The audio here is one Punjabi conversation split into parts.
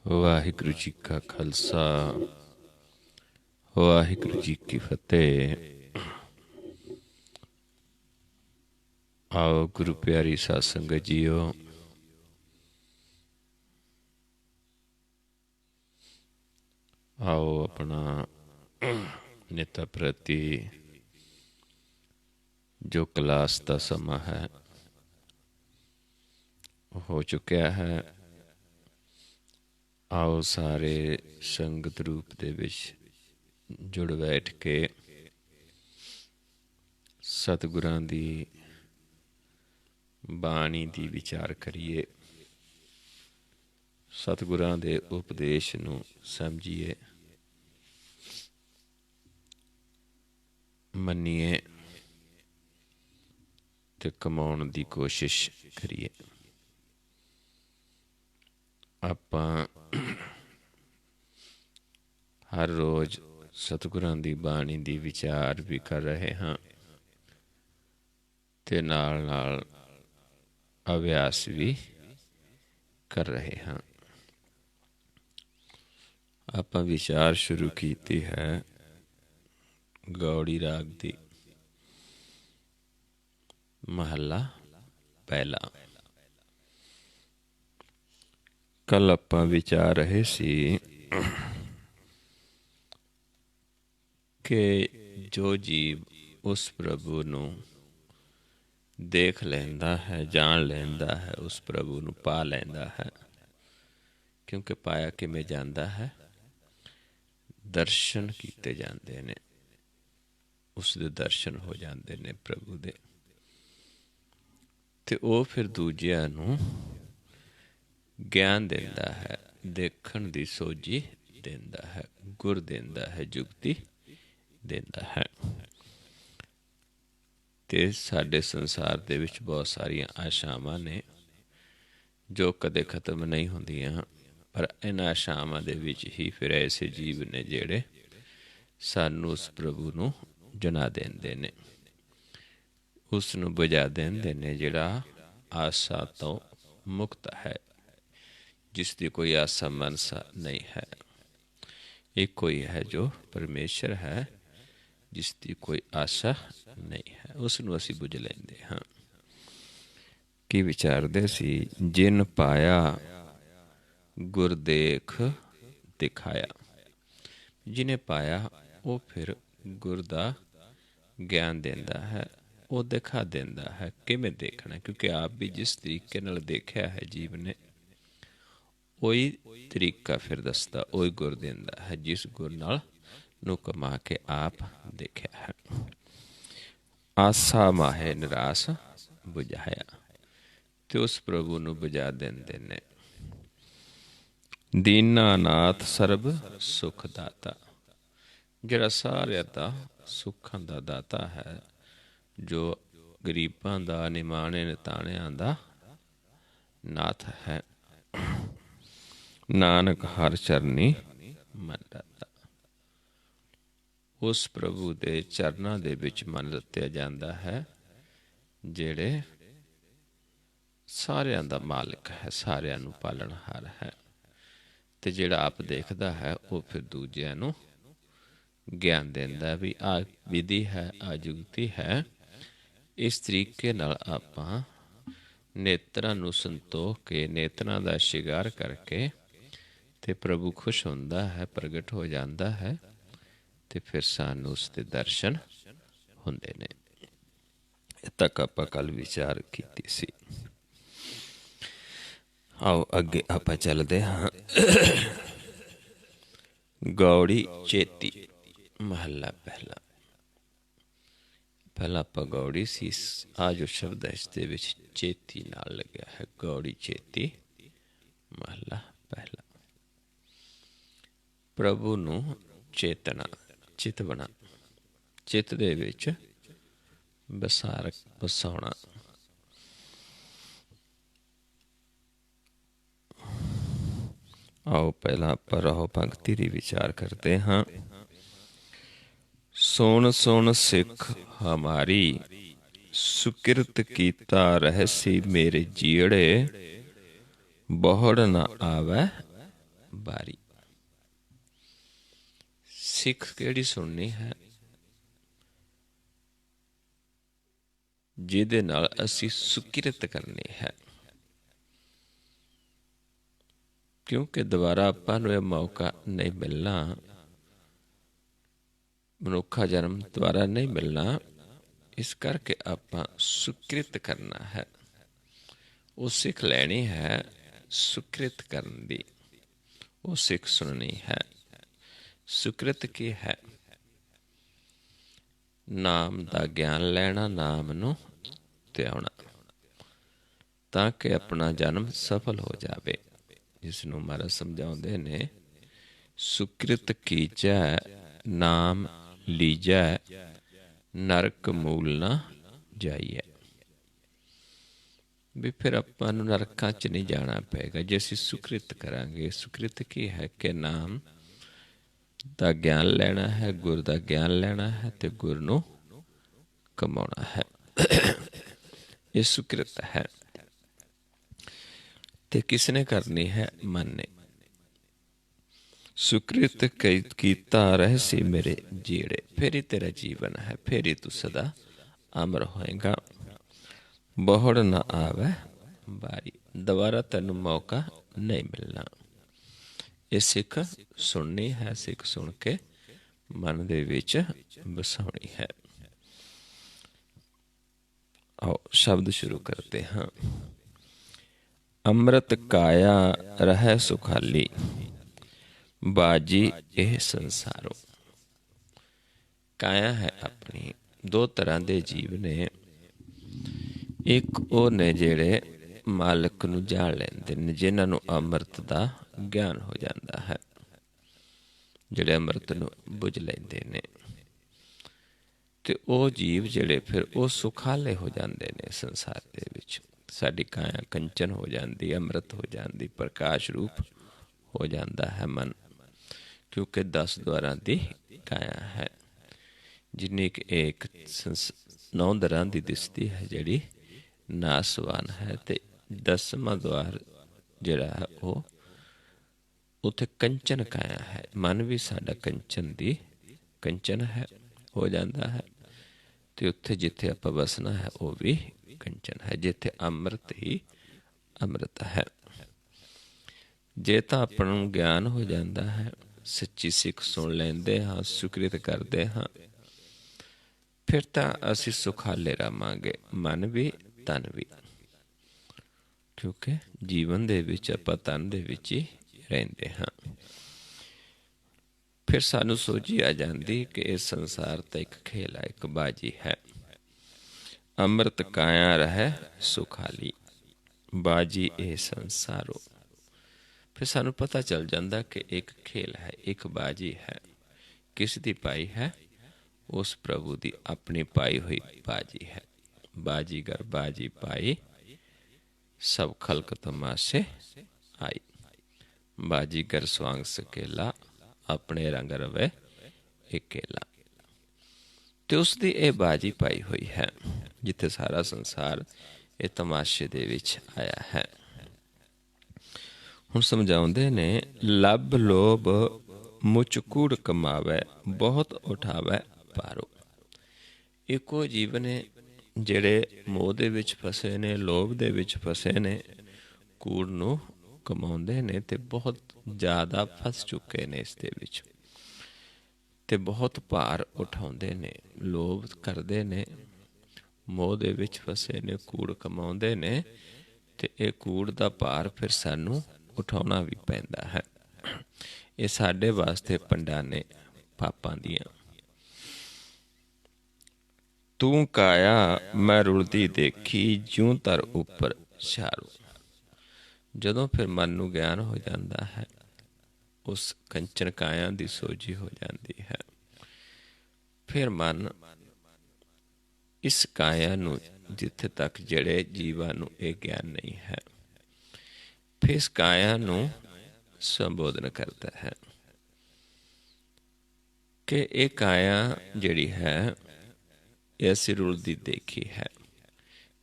ਵਾਹਿਗੁਰੂ ਜੀ ਕਾ ਖਾਲਸਾ ਵਾਹਿਗੁਰੂ ਜੀ ਕੀ ਫਤਿਹ। ਆਓ ਗੁਰੂ ਪਿਆਰੀ ਸਾਧ ਸੰਗਤ ਜੀਓ, ਆਓ ਆਪਣਾ ਨਿਤ ਪ੍ਰਤੀ ਜੋ ਕਲਾਸ ਦਾ ਸਮਾਂ ਹੈ ਹੋ ਚੁੱਕਿਆ ਹੈ। ਆਓ ਸਾਰੇ ਸੰਗਤ ਰੂਪ ਦੇ ਵਿੱਚ ਜੁੜ ਬੈਠ ਕੇ ਸਤਿਗੁਰਾਂ ਦੀ ਬਾਣੀ ਦੀ ਵਿਚਾਰ ਕਰੀਏ, ਸਤਿਗੁਰਾਂ ਦੇ ਉਪਦੇਸ਼ ਨੂੰ ਸਮਝੀਏ, ਮੰਨੀਏ ਤੇ ਕਮਾਉਣ ਦੀ ਕੋਸ਼ਿਸ਼ ਕਰੀਏ। ਆਪਾਂ ਹਰ ਰੋਜ਼ ਸਤਿਗੁਰਾਂ ਦੀ ਬਾਣੀ ਦੀ ਵਿਚਾਰ ਵੀ ਕਰ ਰਹੇ ਹਾਂ ਤੇ ਨਾਲ ਨਾਲ ਅਭਿਆਸ ਵੀ ਕਰ ਰਹੇ ਹਾਂ। ਆਪਾਂ ਵਿਚਾਰ ਸ਼ੁਰੂ ਕੀਤੀ ਹੈ ਗੌੜੀ ਰਾਗ ਦੀ, ਮਹੱਲਾ ਪਹਿਲਾ। ਕੱਲ ਆਪਾਂ ਵਿਚਾਰ ਰਹੇ ਸੀ ਕਿ ਜੋ ਜੀਵ ਉਸ ਪ੍ਰਭੂ ਨੂੰ ਦੇਖ ਲੈਂਦਾ ਹੈ, ਜਾਣ ਲੈਂਦਾ ਹੈ, ਉਸ ਪ੍ਰਭੂ ਨੂੰ ਪਾ ਲੈਂਦਾ ਹੈ। ਕਿਉਂਕਿ ਪਾਇਆ ਕਿਵੇਂ ਜਾਂਦਾ ਹੈ? ਦਰਸ਼ਨ ਕੀਤੇ ਜਾਂਦੇ ਨੇ, ਉਸ ਦੇ ਦਰਸ਼ਨ ਹੋ ਜਾਂਦੇ ਨੇ ਪ੍ਰਭੂ ਦੇ, ਤੇ ਉਹ ਫਿਰ ਦੂਜਿਆਂ ਨੂੰ ਗਿਆਨ ਦਿੰਦਾ ਹੈ, ਦੇਖਣ ਦੀ ਸੋਝੀ ਦਿੰਦਾ ਹੈ, ਗੁਰ ਦਿੰਦਾ ਹੈ, ਜੁਗਤੀ ਦਿੰਦਾ ਹੈ। ਤੇ ਸਾਡੇ ਸੰਸਾਰ ਦੇ ਵਿੱਚ ਬਹੁਤ ਸਾਰੀਆਂ ਆਸ਼ਾਵਾਂ ਨੇ ਜੋ ਕਦੇ ਖਤਮ ਨਹੀਂ ਹੁੰਦੀਆਂ, ਪਰ ਇਹਨਾਂ ਆਸ਼ਾਵਾਂ ਦੇ ਵਿੱਚ ਹੀ ਫਿਰ ਐਸੇ ਜੀਵ ਨੇ ਜਿਹੜੇ ਸਾਨੂੰ ਉਸ ਪ੍ਰਭੂ ਨੂੰ ਜਣਾ ਦਿੰਦੇ ਨੇ, ਉਸ ਨੂੰ ਬੁਝਾ ਦਿੰਦੇ ਨੇ, ਜਿਹੜਾ ਆਸਾ ਤੋਂ ਮੁਕਤ ਹੈ, ਜਿਸ ਦੀ ਕੋਈ ਆਸਾ ਮਨਸਾ ਨਹੀਂ ਹੈ। ਇੱਕੋ ਹੀ ਹੈ ਜੋ ਪਰਮੇਸ਼ਰ ਹੈ, ਜਿਸ ਦੀ ਕੋਈ ਆਸ਼ਾ ਨਹੀਂ ਹੈ, ਉਸ ਨੂੰ ਅਸੀਂ ਬੁਝ ਲੈਂਦੇ ਹਾਂ। ਕੀ ਵਿਚਾਰਦੇ ਸੀ? ਜਿਨ ਪਾਇਆ ਗੁਰ ਦੇਖ ਦਿਖਾਇਆ। ਜਿਹਨੇ ਪਾਇਆ ਉਹ ਫਿਰ ਗੁਰ ਦਾ ਗਿਆਨ ਦਿੰਦਾ ਹੈ, ਉਹ ਦਿਖਾ ਦਿੰਦਾ ਹੈ ਕਿਵੇਂ ਦੇਖਣਾ। ਕਿਉਂਕਿ ਆਪ ਵੀ ਜਿਸ ਤਰੀਕੇ ਨਾਲ ਦੇਖਿਆ ਹੈ ਜੀਵ ਨੇ, ਉਹੀ ਤਰੀਕਾ ਫਿਰ ਦੱਸਦਾ, ਉਹੀ ਗੁਰ ਦਿੰਦਾ ਹੈ, ਜਿਸ ਗੁਰ ਨਾਲ ਨੂੰ ਕਮਾ ਕੇ ਆਪ ਦੇਖਿਆ ਹੈ। ਆਸਾ ਮਾਹੇ ਨਿਰਾਸ ਬੁਝਾਇਆ, ਤੇ ਉਸ ਪ੍ਰਭੂ ਨੂੰ ਬੁਝਾ ਦਿੰਦੇ ਨੇ। ਦੀਨਾ ਨਾਥ ਸਰਬ ਸੁਖ ਦਾਤਾ, ਜਿਹੜਾ ਸਾਰਿਆਂ ਦਾ ਸੁੱਖਾਂ ਦਾ ਦਾਤਾ ਹੈ, ਜੋ ਗਰੀਬਾਂ ਦਾ, ਨਿਮਾਣੇ ਨਿਤਾਣਿਆਂ ਦਾ ਨਾਥ ਹੈ। ਨਾਨਕ ਹਰ ਚਰਨੀ ਮਨ ਰਤਾ, ਉਸ ਪ੍ਰਭੂ ਦੇ ਚਰਨਾਂ ਦੇ ਵਿੱਚ ਮਨ ਰਤਿਆ ਜਾਂਦਾ ਹੈ, ਜਿਹੜੇ ਸਾਰਿਆਂ ਦਾ ਮਾਲਕ ਹੈ, ਸਾਰਿਆਂ ਨੂੰ ਪਾਲਣਹਾਰ ਹੈ, ਤੇ ਜਿਹੜਾ ਆਪ ਦੇਖਦਾ ਹੈ ਉਹ ਫਿਰ ਦੂਜਿਆਂ ਨੂੰ ਗਿਆਨ ਦਿੰਦਾ ਵੀ ਆਹ ਵਿਧੀ ਹੈ, ਆਹ ਜੁਗਤੀ ਹੈ। ਇਸ ਤਰੀਕੇ ਨਾਲ ਆਪਾਂ ਨੇਤਰਾਂ ਨੂੰ ਸੰਤੋਖ ਕੇ, ਨੇਤਰਾਂ ਦਾ ਸ਼ਿੰਗਾਰ ਕਰਕੇ, ਤੇ ਪ੍ਰਭੂ ਖੁਸ਼ ਹੁੰਦਾ ਹੈ, ਪ੍ਰਗਟ ਹੋ ਜਾਂਦਾ ਹੈ, ਤੇ ਫਿਰ ਸਾਨੂੰ ਉਸ ਦੇ ਦਰਸ਼ਨ ਹੁੰਦੇ ਨੇ। ਇਹ ਤੱਕ ਆਪਾਂ ਕੱਲ ਵਿਚਾਰ ਕੀਤੀ ਸੀ। ਆਓ ਅੱਗੇ ਆਪਾਂ ਚੱਲਦੇ ਹਾਂ। ਗੌੜੀ ਚੇਤੀ, ਮਹੱਲਾ ਪਹਿਲਾ। ਪਹਿਲਾਂ ਆਪਾਂ ਗੌੜੀ ਸੀ, ਆ ਜੋ ਸ਼ਬਦ ਹੈ ਇਸ ਦੇ ਵਿੱਚ ਚੇਤੀ ਨਾਲ ਲੱਗਿਆ ਹੈ। ਗੌੜੀ ਚੇਤੀ, ਮਹੱਲਾ ਪਹਿਲਾ। ਪ੍ਰਭੂ ਨੂੰ ਚੇਤਨਾ, ਚਿਤਵਣਾ, ਚਿੱਤ ਦੇ ਵਿੱਚ ਵਸਾਉਣਾ। ਆਓ ਪਹਿਲਾਂ ਆਪਾਂ ਰਹੋ ਪੰਕਤੀ ਦੀ ਵਿਚਾਰ ਕਰਦੇ ਹਾਂ। ਸੁਣ ਸੁਣ ਸਿੱਖ ਹਮਾਰੀ, ਸੁਕਿਰਤ ਕੀਤਾ ਰਹਿਸੀ ਮੇਰੇ ਜੀੜੇ, ਬਹੁੜ ਨਾ ਆਵੈ ਬਾਰੀ। ਸਿੱਖ ਕਿਹੜੀ ਸੁਣਨੀ ਹੈ? ਜਿਹਦੇ ਨਾਲ ਅਸੀਂ ਸੁਕਿਰਤ ਕਰਨੀ ਹੈ, ਕਿਉਂਕਿ ਦੁਬਾਰਾ ਆਪਾਂ ਨੂੰ ਇਹ ਮੌਕਾ ਨਹੀਂ ਮਿਲਣਾ। ਮਨੁੱਖਾ ਜਨਮ ਦੁਬਾਰਾ ਨਹੀਂ ਮਿਲਣਾ, ਇਸ ਕਰਕੇ ਆਪਾਂ ਸੁਕਿਰਤ ਕਰਨਾ ਹੈ। ਉਹ ਸਿੱਖ ਲੈਣੀ ਹੈ ਸੁਕਿਰਤ ਕਰਨ ਦੀ, ਉਹ ਸਿੱਖ ਸੁਣਨੀ ਹੈ। ਸੁਕਿਰਤ ਕੀ ਹੈ? ਨਾਮ ਦਾ ਗਿਆਨ ਲੈਣਾ, ਨਾਮ ਨੂੰ ਧਿਆਉਣਾ, ਤਾਂ ਕਿ ਆਪਣਾ ਜਨਮ ਸਫਲ ਹੋ ਜਾਵੇ। ਜਿਸ ਨੂੰ ਮਹਾਰਾਜ ਸਮਝਾਉਂਦੇ ਨੇ, ਸੁਕਿਰਤ ਕੀਜੈ ਨਾਮ ਲੀਜੈ, ਨਰਕ ਮੂਲ ਨਾ ਜਾਈਐ। ਵੀ ਫਿਰ ਆਪਾਂ ਨੂੰ ਨਰਕਾਂ 'ਚ ਨਹੀਂ ਜਾਣਾ ਪਏਗਾ ਜੇ ਅਸੀਂ ਸੁਕਿਰਤ ਕਰਾਂਗੇ। ਸੁਕਿਰਤ ਕੀ ਹੈ ਕਿ ਨਾਮ ਦਾ ਗਿਆਨ ਲੈਣਾ ਹੈ, ਗੁਰ ਦਾ ਗਿਆਨ ਲੈਣਾ ਹੈ ਅਤੇ ਗੁਰ ਨੂੰ ਕਮਾਉਣਾ ਹੈ। ਇਹ ਸੁਕਿਰਤ ਹੈ। ਤੇ ਕਿਸ ਨੇ ਕਰਨੀ ਹੈ? ਮਨ ਨੇ। ਸੁਕਿਰਤ ਕੀਤਾ ਰਹਿਸੀ ਮੇਰੇ ਜੀੜੇ, ਫਿਰ ਹੀ ਤੇਰਾ ਜੀਵਨ ਹੈ, ਫਿਰ ਹੀ ਤੂੰ ਸਦਾ ਅਮਰ ਹੋਏਗਾ। ਬਹੁੜ ਨਾ ਆਵੇ ਬਾਰੀ, ਦੁਬਾਰਾ ਤੈਨੂੰ ਮੌਕਾ ਨਹੀਂ ਮਿਲਣਾ। ਇਹ ਸਿੱਖ ਸੁਣਨੀ ਹੈ, ਸਿੱਖ ਸੁਣ ਕੇ ਮਨ ਦੇ ਵਿੱਚ ਵਸਾਉਣੀ ਹੈ। आओ शब्द शुरू करते हैं। अमृत काया रह सुखाली, बाजी ਇਹ ਸੰਸਾਰੋ। ਕਾਇਆ ਹੈ ਆਪਣੀ। ਦੋ ਤਰ੍ਹਾਂ ਦੇ ਜੀਵ ਨੇ। ਇੱਕ ਉਹ ਨੇ ਜਿਹੜੇ ਮਾਲਕ ਨੂੰ ਜਾਣ ਲੈਂਦੇ ਨੇ, ਜਿਨ੍ਹਾਂ ਨੂੰ ਅੰਮ੍ਰਿਤ ਦਾ ਗਿਆਨ ਹੋ ਜਾਂਦਾ ਹੈ, ਜਿਹੜੇ ਅੰਮ੍ਰਿਤ ਨੂੰ ਬੁੱਝ ਲੈਂਦੇ ਨੇ। ਤੇ ਉਹ ਜੀਵ ਜਿਹੜੇ ਫਿਰ ਉਹ ਸੁਖਾਲੇ ਹੋ ਜਾਂਦੇ ਨੇ ਸੰਸਾਰ ਦੇ ਵਿੱਚ। ਸਾਡੀ ਕਾਇਆ ਕੰਚਨ ਹੋ ਜਾਂਦੀ, ਅੰਮ੍ਰਿਤ ਹੋ ਜਾਂਦੀ, ਪ੍ਰਕਾਸ਼ ਰੂਪ ਹੋ ਜਾਂਦਾ ਹੈ ਮਨ, ਕਿਉਂਕਿ 10 ਦੁਆਰਾਂ ਦੀ ਕਾਇਆ ਹੈ। ਜਿੰਨੀ ਕਿ ਇੱਕ 9 ਦਰਾਂ ਦੀ ਦਿਸਦੀ ਹੈ, ਜਿਹੜੀ ਨਾਸਵਾਨ ਹੈ। ਤੇ 10ਵਾਂ ਦੁਆਰ ਜਿਹੜਾ ਹੈ ਉਹ ਉੱਥੇ ਕੰਚਨ ਕਾਇਆ ਹੈ। ਮਨ ਵੀ ਸਾਡਾ ਕੰਚਨ ਹੈ, ਹੋ ਜਾਂਦਾ ਹੈ। ਤੇ ਉੱਥੇ ਜਿੱਥੇ ਆਪਾਂ ਵਸਣਾ ਹੈ ਉਹ ਵੀ ਕੰਚਨ ਹੈ, ਜਿੱਥੇ ਅੰਮ੍ਰਿਤ ਹੀ ਅੰਮ੍ਰਿਤ ਹੈ। ਜੇ ਤਾਂ ਆਪਾਂ ਨੂੰ ਗਿਆਨ ਹੋ ਜਾਂਦਾ ਹੈ, ਸੱਚੀ ਸਿੱਖ ਸੁਣ ਲੈਂਦੇ ਹਾਂ, ਸੁਕਿਰਤ ਕਰਦੇ ਹਾਂ, ਫਿਰ ਤਾਂ ਅਸੀਂ ਸੁਖਾਲੇ ਰਹਾਂਗੇ, ਮਨ ਵੀ ਤਨ ਵੀ। ਕਿਉਂਕਿ ਜੀਵਨ ਦੇ ਵਿੱਚ ਆਪਾਂ ਤਨ ਦੇ ਵਿੱਚ ਹੀ ਰਹਿੰਦੇ ਹਾਂ। ਫਿਰ ਸਾਨੂੰ ਸੋਝੀ ਆ ਜਾਂਦੀ ਕਿ ਇਹ ਸੰਸਾਰ ਤਾਂ ਇੱਕ ਖੇਲ ਹੈ, ਇੱਕ ਬਾਜੀ ਹੈ। ਅੰਮ੍ਰਿਤ ਕਾਇਆ ਰਹਿ ਸੁਖਾਲੀ, ਬਾਜੀ ਇਹ ਸੰਸਾਰੋ। ਫਿਰ ਸਾਨੂੰ ਪਤਾ ਚੱਲ ਜਾਂਦਾ ਕਿ ਇੱਕ ਖੇਲ ਹੈ, ਇੱਕ ਬਾਜੀ ਹੈ। ਕਿਸ ਦੀ ਪਾਈ ਹੈ? ਉਸ ਪ੍ਰਭੂ ਦੀ ਆਪਣੀ ਪਾਈ ਹੋਈ ਬਾਜੀ ਹੈ। ਬਾਜੀਗਰ ਬਾਜੀ ਪਾਈ, ਸਭ ਖਲਕ ਤਮਾਸ਼ੇ ਆਈ। ਬਾਜੀਗਰ ਸਵਾਂਗ ਸਕੇਲਾ, ਆਪਣੇ ਰੰਗ ਰਵੇ ਇਕੇਲਾ। ਤੇ ਉਸ ਦੀ ਇਹ ਬਾਜੀ ਪਾਈ ਹੋਈ ਹੈ, ਜਿੱਥੇ ਸਾਰਾ ਸੰਸਾਰ ਇਹ ਤਮਾਸ਼ੇ ਦੇ ਵਿੱਚ ਆਇਆ ਹੈ। ਹੁਣ ਸਮਝਾਉਂਦੇ ਨੇ, ਲੱਭ ਲੋਭ ਮੁਚ ਕੂੜ ਕਮਾਵੇ, ਬਹੁਤ ਉਠਾਵੇ ਭਾਰੋ। ਇੱਕੋ ਜੀਵ ਨੇ ਜਿਹੜੇ ਮੋਹ ਦੇ ਵਿੱਚ ਫਸੇ ਨੇ, ਲੋਭ ਦੇ ਵਿੱਚ ਫਸੇ ਨੇ, ਕੂੜ ਨੂੰ ਕਮਾਉਂਦੇ ਨੇ ਤੇ ਬਹੁਤ ਜ਼ਿਆਦਾ ਫਸ ਚੁੱਕੇ ਨੇ ਇਸ ਦੇ ਵਿੱਚ, ਤੇ ਬਹੁਤ ਭਾਰ ਉਠਾਉਂਦੇ ਨੇ। ਲੋਭ ਕਰਦੇ ਨੇ, ਮੋਹ ਦੇ ਵਿੱਚ ਫਸੇ ਨੇ, ਕੂੜ ਕਮਾਉਂਦੇ ਨੇ, ਤੇ ਇਹ ਕੂੜ ਦਾ ਭਾਰ ਫਿਰ ਸਾਨੂੰ ਉਠਾਉਣਾ ਵੀ ਪੈਂਦਾ ਹੈ। ਇਹ ਸਾਡੇ ਵਾਸਤੇ ਪੰਡਾਂ ਨੇ ਪਾਪਾਂ ਦੀਆਂ। ਤੂੰ ਕਾਇਆ ਮੈਂ ਰੁਲਦੀ ਦੇਖੀ, ਜਿਉਂ ਧਰ ਉੱਪਰ ਛਾਰੂ। ਜਦੋਂ ਫਿਰ ਮਨ ਨੂੰ ਗਿਆਨ ਹੋ ਜਾਂਦਾ ਹੈ, ਉਸ ਕੰਚਨ ਕਾਇਆ ਦੀ ਸੋਝੀ ਹੋ ਜਾਂਦੀ ਹੈ, ਫਿਰ ਮਨ ਇਸ ਕਾਇਆ ਨੂੰ, ਜਿੱਥੇ ਤੱਕ ਜਿਹੜੇ ਜੀਵਾਂ ਨੂੰ ਇਹ ਗਿਆਨ ਨਹੀਂ ਹੈ, ਫਿਰ ਇਸ ਕਾਇਆ ਨੂੰ ਸੰਬੋਧਨ ਕਰਦਾ ਹੈ ਕਿ ਇਹ ਕਾਇਆ ਜਿਹੜੀ ਹੈ ਇਹ ਅਸੀਂ ਰੁਲਦੀ ਦੇਖੀ ਹੈ,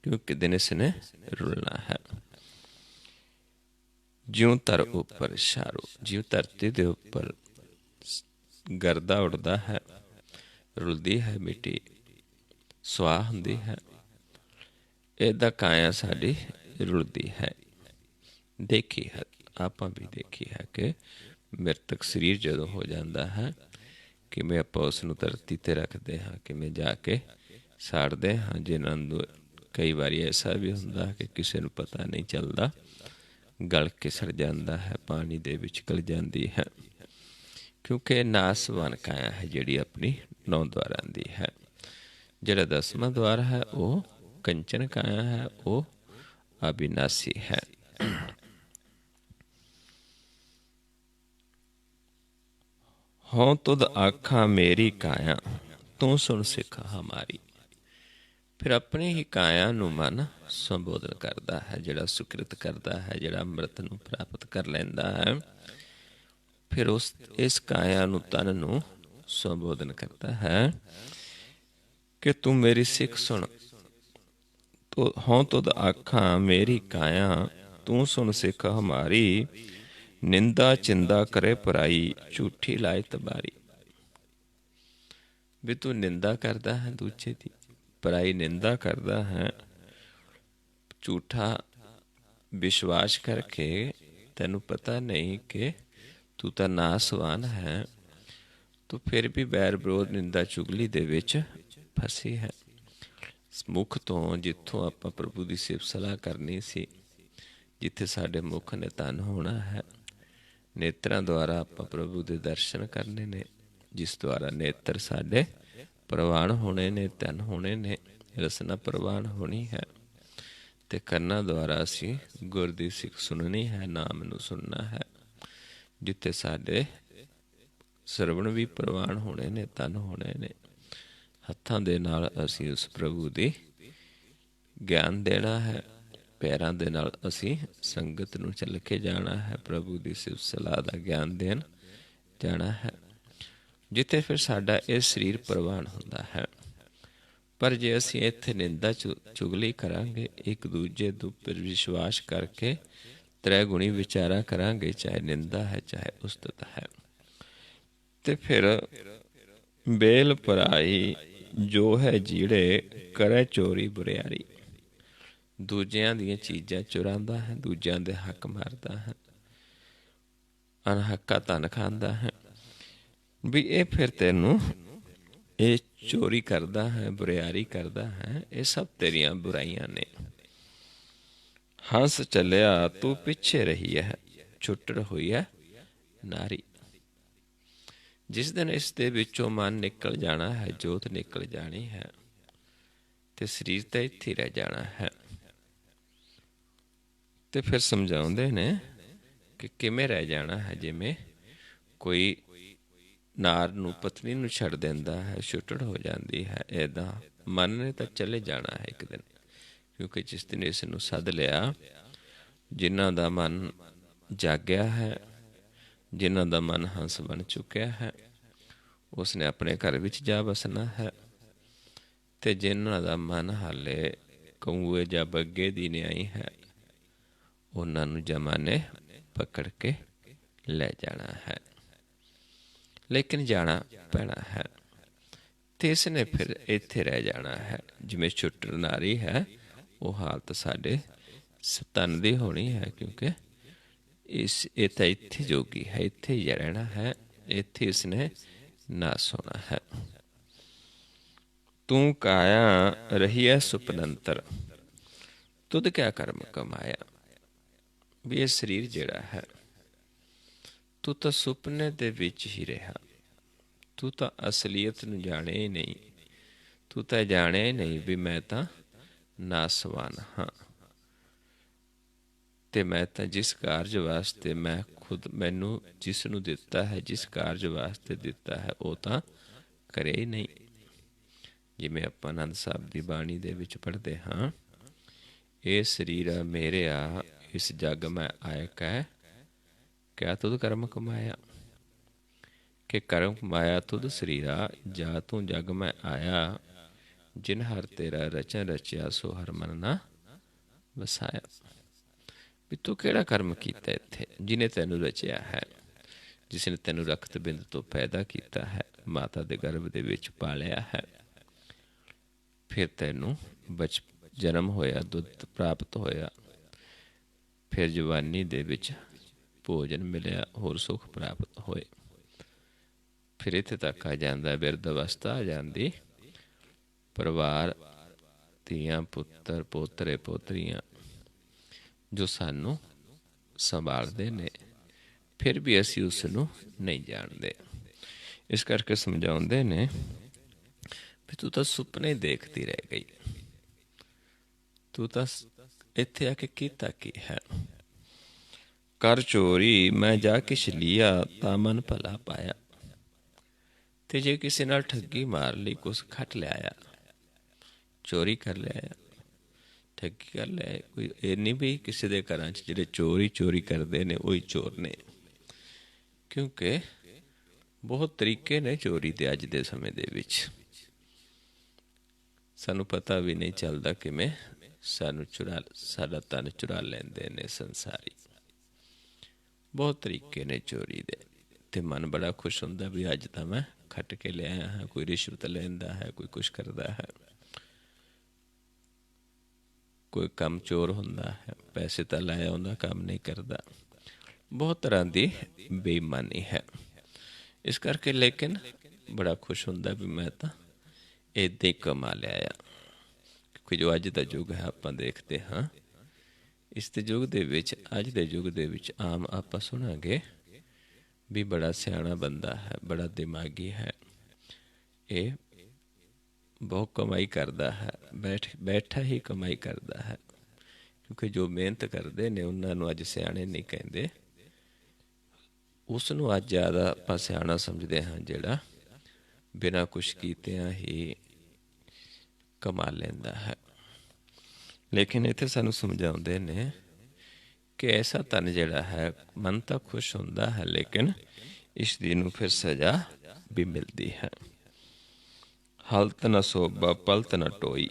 ਕਿਉਂਕਿ ਦਿਨ ਇਸ ਨੇ ਰੁਲਣਾ ਹੈ। ਜਿਉਂ ਧਰ ਉੱਪਰ ਛਾਰੋ, ਜਿਉਂ ਧਰਤੀ ਦੇ ਉੱਪਰ ਗਰਦਾ ਉੱਡਦਾ ਹੈ, ਰੁਲਦੀ ਹੈ ਮਿੱਟੀ, ਸੁਆਹ ਹੁੰਦੀ ਹੈ, ਇੱਦਾਂ ਕਾਇਆ ਸਾਡੀ ਰੁਲਦੀ ਹੈ। ਦੇਖੀ ਹੈ, ਆਪਾਂ ਵੀ ਦੇਖੀ ਹੈ ਕਿ ਮ੍ਰਿਤਕ ਸਰੀਰ ਜਦੋਂ ਹੋ ਜਾਂਦਾ ਹੈ, ਕਿਵੇਂ ਆਪਾਂ ਉਸ ਨੂੰ ਧਰਤੀ 'ਤੇ ਰੱਖਦੇ ਹਾਂ, ਕਿਵੇਂ ਜਾ ਕੇ ਸਾੜਦੇ ਹਾਂ, ਜਿਨ੍ਹਾਂ ਨੂੰ ਕਈ ਵਾਰੀ ਐਸਾ ਵੀ ਹੁੰਦਾ ਕਿ ਕਿਸੇ ਨੂੰ ਪਤਾ ਨਹੀਂ ਚੱਲਦਾ, ਗਲ ਕੇ ਸੜ ਜਾਂਦਾ ਹੈ, ਪਾਣੀ ਦੇ ਵਿੱਚ ਗਲ ਜਾਂਦੀ ਹੈ, ਕਿਉਂਕਿ ਨਾਸਵਾਨ ਕਾਇਆ ਹੈ ਜਿਹੜੀ ਆਪਣੀ 9 ਦੁਆਰਾਂ ਦੀ ਹੈ। ਜਿਹੜਾ 10ਵਾਂ ਦੁਆਰ ਹੈ ਉਹ ਕੰਚਨ ਕਾਇਆ ਹੈ, ਉਹ ਅਬਿਨਾਸੀ ਹੈ। ਹੋਂ ਤੁਧ ਆਖਾਂ ਮੇਰੀ ਕਾਇਆ, ਤੂੰ ਸੁਣ ਸਿੱਖ ਹਮਾਰੀ। ਫਿਰ ਆਪਣੀ ਹੀ ਕਾਇਆ ਨੂੰ ਮਨ ਸੰਬੋਧਨ ਕਰਦਾ ਹੈ। ਜਿਹੜਾ ਸੁਕ੍ਰਿਤ ਕਰਦਾ ਹੈ, ਜਿਹੜਾ ਅੰਮ੍ਰਿਤ ਨੂੰ ਪ੍ਰਾਪਤ ਕਰ ਲੈਂਦਾ ਹੈ, ਫਿਰ ਇਸ ਕਾਇਆ ਨੂੰ, ਤਨ ਨੂੰ ਸੰਬੋਧਨ ਕਰਦਾ ਹੈ ਕਿ ਤੂੰ ਮੇਰੀ ਸਿੱਖ ਸੁਣ। ਹੋਂ ਤੁਧ ਆਖਾਂ ਮੇਰੀ ਕਾਇਆ, ਤੂੰ ਸੁਣ ਸਿੱਖ ਹਮਾਰੀ। ਨਿੰਦਾ ਚਿੰਦਾ ਕਰੇ ਪਰਾਈ, ਝੂਠੀ ਲਾਏ ਤਬਾਰੀ। ਵੀ ਤੂੰ ਨਿੰਦਾ ਕਰਦਾ ਹੈ ਦੂਜੇ ਦੀ, ਪਰਾਈ ਨਿੰਦਾ ਕਰਦਾ ਹੈ, ਝੂਠਾ ਵਿਸ਼ਵਾਸ ਕਰਕੇ ਤੈਨੂੰ ਪਤਾ ਨਹੀਂ ਕਿ ਤੂੰ ਤਾਂ ਨਾਸਵਾਨ ਹੈ, ਤੂੰ ਫਿਰ ਵੀ ਬੈਰ ਵਿਰੋਧ ਨਿੰਦਾ ਚੁਗਲੀ ਦੇ ਵਿੱਚ ਫਸੀ ਹੈ। ਮੁੱਖ ਤੋਂ ਜਿੱਥੋਂ ਆਪਾਂ ਪ੍ਰਭੂ ਦੀ ਸਿਫਤ ਸਲਾਹ ਕਰਨੀ ਸੀ, ਜਿੱਥੇ ਸਾਡੇ ਮੁੱਖ ਨੇ ਧਨ ਹੋਣਾ ਹੈ, ਨੇਤਰਾਂ ਦੁਆਰਾ ਆਪਾਂ ਪ੍ਰਭੂ ਦੇ ਦਰਸ਼ਨ ਕਰਨੇ ਨੇ, ਜਿਸ ਦੁਆਰਾ ਨੇਤਰ ਸਾਡੇ ਪ੍ਰਵਾਨ ਹੋਣੇ ਨੇ, ਧਨ ਹੋਣੇ ਨੇ, ਰਸਨਾ ਪ੍ਰਵਾਨ ਹੋਣੀ ਹੈ, ਅਤੇ ਕੰਨਾਂ ਦੁਆਰਾ ਅਸੀਂ ਗੁਰ ਦੀ ਸਿੱਖ ਸੁਣਨੀ ਹੈ, ਨਾਮ ਨੂੰ ਸੁਣਨਾ ਹੈ, ਜਿੱਥੇ ਸਾਡੇ ਸਰਵਣ ਵੀ ਪ੍ਰਵਾਨ ਹੋਣੇ ਨੇ, ਧਨ ਹੋਣੇ ਨੇ। ਹੱਥਾਂ ਦੇ ਨਾਲ ਅਸੀਂ ਉਸ ਪ੍ਰਭੂ ਦੀ ਗਿਆਨ ਦੇਣਾ ਹੈ, ਪੈਰਾਂ ਦੇ ਨਾਲ ਅਸੀਂ ਸੰਗਤ ਨੂੰ ਚੱਲ ਕੇ ਜਾਣਾ ਹੈ, ਪ੍ਰਭੂ ਦੀ ਸਿਫਤ ਸਲਾਹ ਦਾ ਗਿਆਨ ਦੇਣ ਜਾਣਾ ਹੈ, ਜਿੱਥੇ ਫਿਰ ਸਾਡਾ ਇਹ ਸਰੀਰ ਪ੍ਰਵਾਨ ਹੁੰਦਾ ਹੈ। ਪਰ ਜੇ ਅਸੀਂ ਇੱਥੇ ਨਿੰਦਾ ਚੁਗਲੀ ਕਰਾਂਗੇ, ਇੱਕ ਦੂਜੇ ਦੇ ਉੱਪਰ ਵਿਸ਼ਵਾਸ ਕਰਕੇ ਤ੍ਰੈਗੁਣੀ ਵਿਚਾਰਾ ਕਰਾਂਗੇ, ਚਾਹੇ ਨਿੰਦਾ ਹੈ ਚਾਹੇ ਉਸਤਤ ਹੈ, ਤੇ ਫਿਰ ਬੇਲ ਪਰਾਈ ਜੋ ਹੈ ਜੀੜੇ, ਕਰੇ ਚੋਰੀ ਬੁਰਿਆਰੀ। ਦੂਜਿਆਂ ਦੀਆਂ ਚੀਜ਼ਾਂ ਚੁਰਾਉਂਦਾ ਹੈ, ਦੂਜਿਆਂ ਦੇ ਹੱਕ ਮਾਰਦਾ ਹੈ, ਅਣਹੱਕਾ ਧਨ ਖਾਂਦਾ ਹੈ, ਵੀ ਇਹ ਫਿਰ ਤੈਨੂੰ ਇਹ ਚੋਰੀ ਕਰਦਾ ਹੈ, ਬੁਰਿਆਰੀ ਕਰਦਾ ਹੈ, ਇਹ ਸਭ ਤੇਰੀਆਂ ਬੁਰਾਈਆਂ ਨੇ। ਹੰਸ ਚੱਲਿਆ ਤੂੰ ਪਿੱਛੇ ਰਹੀ ਹੈ, ਛੁੱਟੜ ਹੋਈ ਹੈ ਨਾਰੀ। ਜਿਸ ਦਿਨ ਇਸ ਦੇ ਵਿੱਚੋਂ ਮਨ ਨਿਕਲ ਜਾਣਾ ਹੈ, ਜੋਤ ਨਿਕਲ ਜਾਣੀ ਹੈ, ਤੇ ਸਰੀਰ ਤਾਂ ਇੱਥੇ ਰਹਿ ਜਾਣਾ ਹੈ। ਤੇ ਫਿਰ ਸਮਝਾਉਂਦੇ ਨੇ ਕਿ ਕਿਵੇਂ ਰਹਿ ਜਾਣਾ ਹੈ। ਜਿਵੇਂ ਕੋਈ ਨਾਰ ਨੂੰ ਪਤਨੀ ਨੂੰ ਛੱਡ ਦਿੰਦਾ ਹੈ, ਛੁੱਟੜ ਹੋ ਜਾਂਦੀ ਹੈ, ਇੱਦਾਂ ਮਨ ਨੇ ਤਾਂ ਚਲੇ ਜਾਣਾ ਹੈ ਇੱਕ ਦਿਨ, ਕਿਉਂਕਿ ਜਿਸ ਦਿਨ ਇਸ ਨੂੰ ਸੱਦ ਲਿਆ, ਜਿਨ੍ਹਾਂ ਦਾ ਮਨ ਜਾਗਿਆ ਹੈ, ਜਿਨ੍ਹਾਂ ਦਾ ਮਨ ਹੰਸ ਬਣ ਚੁੱਕਿਆ ਹੈ, ਉਸਨੇ ਆਪਣੇ ਘਰ ਵਿੱਚ ਜਾ ਵਸਣਾ ਹੈ, ਅਤੇ ਜਿਨ੍ਹਾਂ ਦਾ ਮਨ ਹਾਲੇ ਕਊਏ ਜਾਂ ਬੱਗੇ ਦੀ ਨਿਆਈ ਹੈ, ਉਹਨਾਂ ਨੂੰ ਜਮਾ ਨੇ ਪਕੜ ਕੇ ਲੈ ਜਾਣਾ ਹੈ। ਲੇਕਿਨ ਜਾਣਾ ਪੈਣਾ ਹੈ, ਅਤੇ ਇਸ ਨੇ ਫਿਰ ਇੱਥੇ ਰਹਿ ਜਾਣਾ ਹੈ। ਜਿਵੇਂ ਛੁੱਟੜ ਨਾਰੀ ਹੈ, ਉਹ ਹਾਲਤ ਸਾਡੇ ਤਨ ਦੀ ਹੋਣੀ ਹੈ, ਕਿਉਂਕਿ ਇਹ ਤਾਂ ਇੱਥੇ ਜੋਗੀ ਹੈ, ਇੱਥੇ ਹੀ ਰਹਿਣਾ ਹੈ, ਇੱਥੇ ਇਸਨੇ ਨਾਸ ਹੋਣਾ ਹੈ। ਤੂੰ ਕਾਇਆ ਰਹੀ ਹੈ ਸੁਪਨੰਤਰ, ਤੁਧ ਕਿਆ ਕਰਮ ਕਮਾਇਆ। ਵੀ ਇਹ ਸਰੀਰ ਜਿਹੜਾ ਹੈ, ਤੂੰ ਤਾਂ ਸੁਪਨੇ ਦੇ ਵਿੱਚ ਹੀ ਰਿਹਾ, ਤੂੰ ਤਾਂ ਅਸਲੀਅਤ ਨੂੰ ਜਾਣਿਆ ਹੀ ਨਹੀਂ, ਤੂੰ ਤਾਂ ਜਾਣਿਆ ਹੀ ਨਹੀਂ ਵੀ ਮੈਂ ਤਾਂ ਨਾਸਵਾਨ ਹਾਂ, ਤੇ ਮੈਂ ਤਾਂ ਜਿਸ ਕਾਰਜ ਵਾਸਤੇ ਮੈਂ ਖੁਦ ਮੈਨੂੰ ਜਿਸ ਨੂੰ ਦਿੱਤਾ ਹੈ, ਜਿਸ ਕਾਰਜ ਵਾਸਤੇ ਦਿੱਤਾ ਹੈ, ਉਹ ਤਾਂ ਕਰਿਆ ਹੀ ਨਹੀਂ। ਜਿਵੇਂ ਆਪਾਂ ਆਨੰਦ ਸਾਹਿਬ ਦੀ ਬਾਣੀ ਦੇ ਵਿੱਚ ਪੜ੍ਹਦੇ ਹਾਂ, ਇਹ ਸਰੀਰ ਮੇਰਿਆ ਇਸ ਜਗ ਮੈਂ ਆਇ ਕਹਿ, ਕਿਆ ਤੁਧ ਕਰਮ ਕਮਾਇਆ। ਕਿ ਕਰਮ ਕਮਾਇਆ ਤੁਧ ਸਰੀਰਾ, ਜਾ ਤੂੰ ਜਗ ਮੈਂ ਆਇਆ, ਜਿਨ ਹਰ ਤੇਰਾ ਰਚਨ ਰਚਿਆ, ਸੋ ਹਰ ਮਨ ਨਾ ਵਸਾਇਆ। ਵੀ ਤੂੰ ਕਿਹੜਾ ਕਰਮ ਕੀਤਾ ਇੱਥੇ, ਜਿਹਨੇ ਤੈਨੂੰ ਰਚਿਆ ਹੈ, ਜਿਸ ਨੇ ਤੈਨੂੰ ਰਕਤ ਬਿੰਦ ਤੋਂ ਪੈਦਾ ਕੀਤਾ ਹੈ, ਮਾਤਾ ਦੇ ਗਰਭ ਦੇ ਵਿੱਚ ਪਾਲਿਆ ਹੈ, ਫਿਰ ਤੈਨੂੰ ਜਨਮ ਹੋਇਆ, ਦੁੱਧ ਪ੍ਰਾਪਤ ਹੋਇਆ, ਫਿਰ ਜਵਾਨੀ ਦੇ ਵਿੱਚ ਭੋਜਨ ਮਿਲਿਆ, ਹੋਰ ਸੁੱਖ ਪ੍ਰਾਪਤ ਹੋਏ, ਫਿਰ ਇੱਥੇ ਤੱਕ ਆ ਜਾਂਦਾ, ਬਿਰਧ ਅਵਸਥਾ ਆ ਜਾਂਦੀ, ਪਰਿਵਾਰ, ਧੀਆਂ ਪੁੱਤਰ, ਪੋਤਰੇ ਪੋਤਰੀਆਂ ਜੋ ਸਾਨੂੰ ਸੰਭਾਲਦੇ ਨੇ, ਫਿਰ ਵੀ ਅਸੀਂ ਉਸ ਨੂੰ ਨਹੀਂ ਜਾਣਦੇ। ਇਸ ਕਰਕੇ ਸਮਝਾਉਂਦੇ ਨੇ ਵੀ ਤੂੰ ਤਾਂ ਸੁਪਨੇ ਦੇਖਦੀ ਰਹਿ ਗਈ, ਤੂੰ ਤਾਂ ਇੱਥੇ ਆ ਕੇ ਕੀਤਾ ਕੀ ਹੈ। ਕਰ ਚੋਰੀ ਮੈਂ ਜਾ ਕਿਛ ਲਿਆ, ਤਾਂ ਮਨ ਭਲਾ ਪਾਇਆ। ਤੇ ਜੇ ਕਿਸੇ ਨਾਲ ਠੱਗੀ ਮਾਰ ਲਈ, ਕੁਛ ਖੱਟ ਲਿਆਇਆ, ਚੋਰੀ ਕਰ ਲਿਆਇਆ, ਠੱਗੀ ਕਰ ਲਿਆ। ਕੋਈ ਇਹ ਨਹੀਂ ਵੀ ਕਿਸੇ ਦੇ ਘਰਾਂ 'ਚ ਜਿਹੜੇ ਚੋਰੀ ਕਰਦੇ ਨੇ ਉਹੀ ਚੋਰ ਨੇ, ਕਿਉਂਕਿ ਬਹੁਤ ਤਰੀਕੇ ਨੇ ਚੋਰੀ ਦੇ ਅੱਜ ਦੇ ਸਮੇਂ ਦੇ ਵਿੱਚ। ਸਾਨੂੰ ਪਤਾ ਵੀ ਨਹੀਂ ਚੱਲਦਾ ਕਿਵੇਂ ਸਾਡਾ ਧਨ ਚੁਰਾ ਲੈਂਦੇ ਨੇ ਸੰਸਾਰੀ। ਬਹੁਤ ਤਰੀਕੇ ਨੇ ਚੋਰੀ ਦੇ, ਅਤੇ ਮਨ ਬੜਾ ਖੁਸ਼ ਹੁੰਦਾ ਵੀ ਅੱਜ ਤਾਂ ਮੈਂ ਖੱਟ ਕੇ ਲਿਆਇਆ ਹਾਂ। ਕੋਈ ਰਿਸ਼ਵਤ ਲੈਂਦਾ ਹੈ, ਕੋਈ ਕੁਛ ਕਰਦਾ ਹੈ, ਕੋਈ ਕੰਮ ਚੋਰ ਹੁੰਦਾ ਹੈ, ਪੈਸੇ ਤਾਂ ਲਾਇਆ ਹੁੰਦਾ, ਕੰਮ ਨਹੀਂ ਕਰਦਾ। ਬਹੁਤ ਤਰ੍ਹਾਂ ਦੀ ਬੇਈਮਾਨੀ ਹੈ। ਇਸ ਕਰਕੇ ਲੇਕਿਨ ਬੜਾ ਖੁਸ਼ ਹੁੰਦਾ ਵੀ ਮੈਂ ਤਾਂ ਇੱਦਾਂ ਹੀ ਕਮਾ ਲਿਆਇਆ। ਕਿਉਂਕਿ ਜੋ ਅੱਜ ਦਾ ਯੁੱਗ ਹੈ ਆਪਾਂ ਦੇਖਦੇ ਹਾਂ, ਇਸ ਦੇ ਯੁੱਗ ਦੇ ਵਿੱਚ, ਅੱਜ ਦੇ ਯੁੱਗ ਦੇ ਵਿੱਚ ਆਮ ਆਪਾਂ ਸੁਣਾਂਗੇ ਵੀ ਬੜਾ ਸਿਆਣਾ ਬੰਦਾ ਹੈ, ਬੜਾ ਦਿਮਾਗੀ ਹੈ, ਇਹ ਬਹੁਤ ਕਮਾਈ ਕਰਦਾ ਹੈ, ਬੈਠਾ ਹੀ ਕਮਾਈ ਕਰਦਾ ਹੈ। ਕਿਉਂਕਿ ਜੋ ਮਿਹਨਤ ਕਰਦੇ ਨੇ ਉਹਨਾਂ ਨੂੰ ਅੱਜ ਸਿਆਣੇ ਨਹੀਂ ਕਹਿੰਦੇ, ਉਸ ਨੂੰ ਅੱਜ ਜ਼ਿਆਦਾ ਆਪਾਂ ਸਿਆਣਾ ਸਮਝਦੇ ਹਾਂ, ਜਿਹੜਾ ਬਿਨਾਂ ਕੁਛ ਕੀਤਿਆਂ ਹੀ ਕਮਾ ਲੈਂਦਾ ਹੈ। ਲੇਕਿਨ ਇੱਥੇ ਸਾਨੂੰ ਸਮਝਾਉਂਦੇ ਨੇ ਕਿ ਐਸਾ ਧਨ ਜਿਹੜਾ ਹੈ, ਮਨ ਤਾਂ ਖੁਸ਼ ਹੁੰਦਾ ਹੈ, ਲੇਕਿਨ ਇਸ ਦੀ ਨੂੰ ਫਿਰ ਸਜ਼ਾ ਵੀ ਮਿਲਦੀ ਹੈ। ਹਲਤ ਨਾ ਸੋਭਾ ਪਲਤ ਨਾ ਟੋਈ,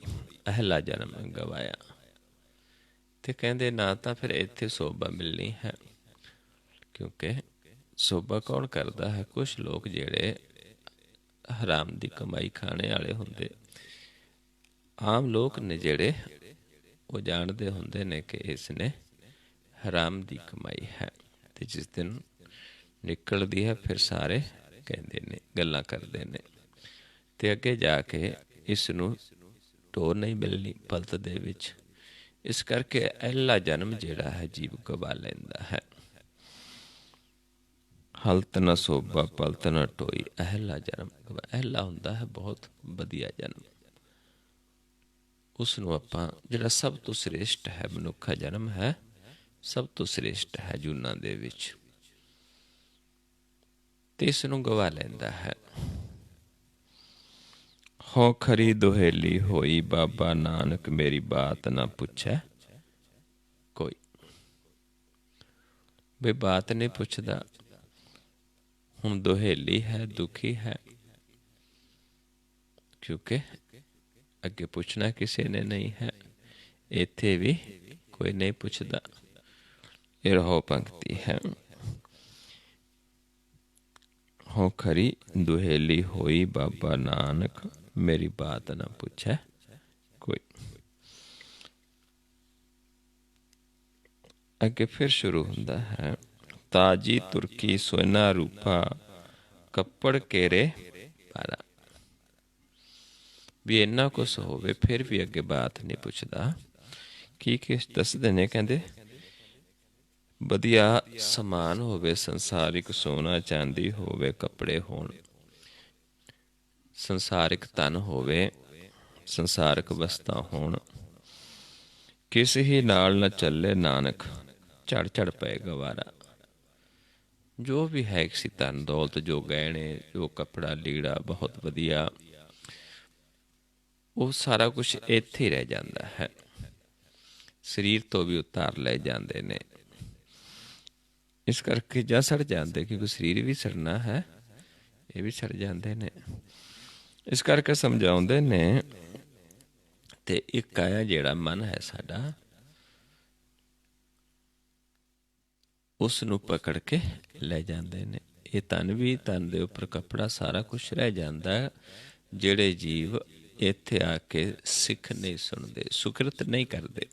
ਅਹਿਲਾ ਜਨਮ ਗਵਾਇਆ। ਤੇ ਕਹਿੰਦੇ ਨਾ ਤਾਂ ਫਿਰ ਇੱਥੇ ਸੋਭਾ ਮਿਲਣੀ ਹੈ, ਕਿਉਂਕਿ ਸੋਭਾ ਕੌਣ ਕਰਦਾ ਹੈ? ਕੁਛ ਲੋਕ ਜਿਹੜੇ ਹਰਾਮ ਦੀ ਕਮਾਈ ਖਾਣੇ ਵਾਲੇ ਹੁੰਦੇ, ਆਮ ਲੋਕ ਨੇ ਜਿਹੜੇ ਉਹ ਜਾਣਦੇ ਹੁੰਦੇ ਨੇ ਕਿ ਇਸ ਨੇ ਹਰਾਮ ਦੀ ਕਮਾਈ ਹੈ, ਅਤੇ ਜਿਸ ਦਿਨ ਨਿਕਲਦੀ ਹੈ ਫਿਰ ਸਾਰੇ ਕਹਿੰਦੇ ਨੇ, ਗੱਲਾਂ ਕਰਦੇ ਨੇ, ਅਤੇ ਅੱਗੇ ਜਾ ਕੇ ਇਸ ਨੂੰ ਢੋਰ ਨਹੀਂ ਮਿਲਣੀ ਪਲਤ ਦੇ ਵਿੱਚ। ਇਸ ਕਰਕੇ ਅਹਿਲਾ ਜਨਮ ਜਿਹੜਾ ਹੈ ਜੀਵ ਗਵਾ ਲੈਂਦਾ ਹੈ। ਹਲਤ ਨਾ ਸੋਭਾ ਪਲਤ ਨਾ ਟੋਈ, ਅਹਿਲਾ ਜਨਮ ਗਵਾ। ਅਹਿਲਾ ਹੁੰਦਾ ਹੈ ਬਹੁਤ ਵਧੀਆ ਜਨਮ, ਉਸ ਨੂੰ ਆਪਾਂ, ਜਿਹੜਾ ਸਭ ਤੋਂ ਸ੍ਰੇਸ਼ਟ ਹੈ, ਮਨੁੱਖਾ ਜਨਮ ਹੈ, ਸਭ ਤੋਂ ਸ੍ਰੇਸ਼ਟ ਹੈ ਜੂਨਾਂ ਦੇ ਵਿੱਚ, ਤੇ ਇਸ ਨੂੰ ਗਵਾ ਲੈਂਦਾ ਹੈ। ਹੋ ਖਰੀ ਦੁਹੇਲੀ ਹੋਈ, ਬਾਬਾ ਨਾਨਕ ਮੇਰੀ ਬਾਤ ਨਾ ਪੁੱਛੈ ਕੋਈ। ਬਈ ਬਾਤ ਨਹੀਂ ਪੁੱਛਦਾ, ਹੁਣ ਦੁਹੇਲੀ ਹੈ, ਦੁਖੀ ਹੈ, ਕਿਉਂਕਿ ਅੱਗੇ ਪੁੱਛਣਾ ਕਿਸੇ ਨੇ ਨਹੀਂ ਹੈ, ਇੱਥੇ ਵੀ ਕੋਈ ਨਹੀਂ ਪੁੱਛਦਾ। ਇਹ ਰਹੋ ਪੰਕਤੀ ਹੈ। ਹੋ ਖਰੀ ਦੁਹੇਲੀ ਹੋਈ, ਬਾਬਾ ਨਾਨਕ ਮੇਰੀ ਬਾਤ ਨਾ ਪੁੱਛੈ ਕੋਈ। ਅੱਗੇ ਫਿਰ ਸ਼ੁਰੂ ਹੁੰਦਾ ਹੈ, ਤਾਜੀ ਤੁਰਕੀ ਸੋਨਾ ਰੂਪਾ, ਕੱਪੜ ਕੇਰੇ ਪਾਰਾ। ਵੀ ਇੰਨਾ ਕੁਛ ਹੋਵੇ ਫਿਰ ਵੀ ਅੱਗੇ ਬਾਤ ਨਹੀਂ ਪੁੱਛਦਾ। ਕੀ ਦੱਸਦੇ ਨੇ, ਕਹਿੰਦੇ ਵਧੀਆ ਸਮਾਨ ਹੋਵੇ, ਸੰਸਾਰਿਕ ਸੋਨਾ ਚਾਂਦੀ ਹੋਵੇ, ਕੱਪੜੇ ਹੋਣ, ਸੰਸਾਰਿਕ ਧਨ ਹੋਵੇ, ਸੰਸਾਰਿਕ ਵਸਤਾਂ ਹੋਣ, ਕਿਸੇ ਹੀ ਨਾਲ ਨਾ ਚੱਲੇ ਨਾਨਕ, ਝੜ ਝੜ ਪਏ ਗਵਾਰਾ। ਜੋ ਵੀ ਹੈ ਕਿਸੇ ਧਨ ਦੌਲਤ, ਜੋ ਗਹਿਣੇ, ਜੋ ਕੱਪੜਾ ਲੀੜਾ ਬਹੁਤ ਵਧੀਆ, ਉਹ ਸਾਰਾ ਕੁਛ ਇੱਥੇ ਹੀ ਰਹਿ ਜਾਂਦਾ ਹੈ, ਸਰੀਰ ਤੋਂ ਵੀ ਉਤਾਰ ਲੈ ਜਾਂਦੇ ਨੇ। ਇਸ ਕਰਕੇ ਜਾਂ ਸੜ ਜਾਂਦੇ, ਕਿਉਂਕਿ ਸਰੀਰ ਵੀ ਸੜਨਾ ਹੈ, ਇਹ ਵੀ ਸੜ ਜਾਂਦੇ ਨੇ। ਇਸ ਕਰਕੇ ਸਮਝਾਉਂਦੇ ਨੇ, ਤੇ ਇੱਕ ਆਇਆ ਜਿਹੜਾ ਮਨ ਹੈ ਸਾਡਾ, ਉਸ ਨੂੰ ਪਕੜ ਕੇ ਲੈ ਜਾਂਦੇ ਨੇ। ਇਹ ਤਨ ਵੀ, ਤਨ ਦੇ ਉੱਪਰ ਕੱਪੜਾ, ਸਾਰਾ ਕੁਛ ਰਹਿ ਜਾਂਦਾ ਹੈ। ਜਿਹੜੇ ਜੀਵ ਇੱਥੇ ਆ ਕੇ ਸਿੱਖ ਨਹੀਂ ਸੁਣਦੇ, ਸੁਕਰਤ ਨਹੀਂ ਕਰਦੇ।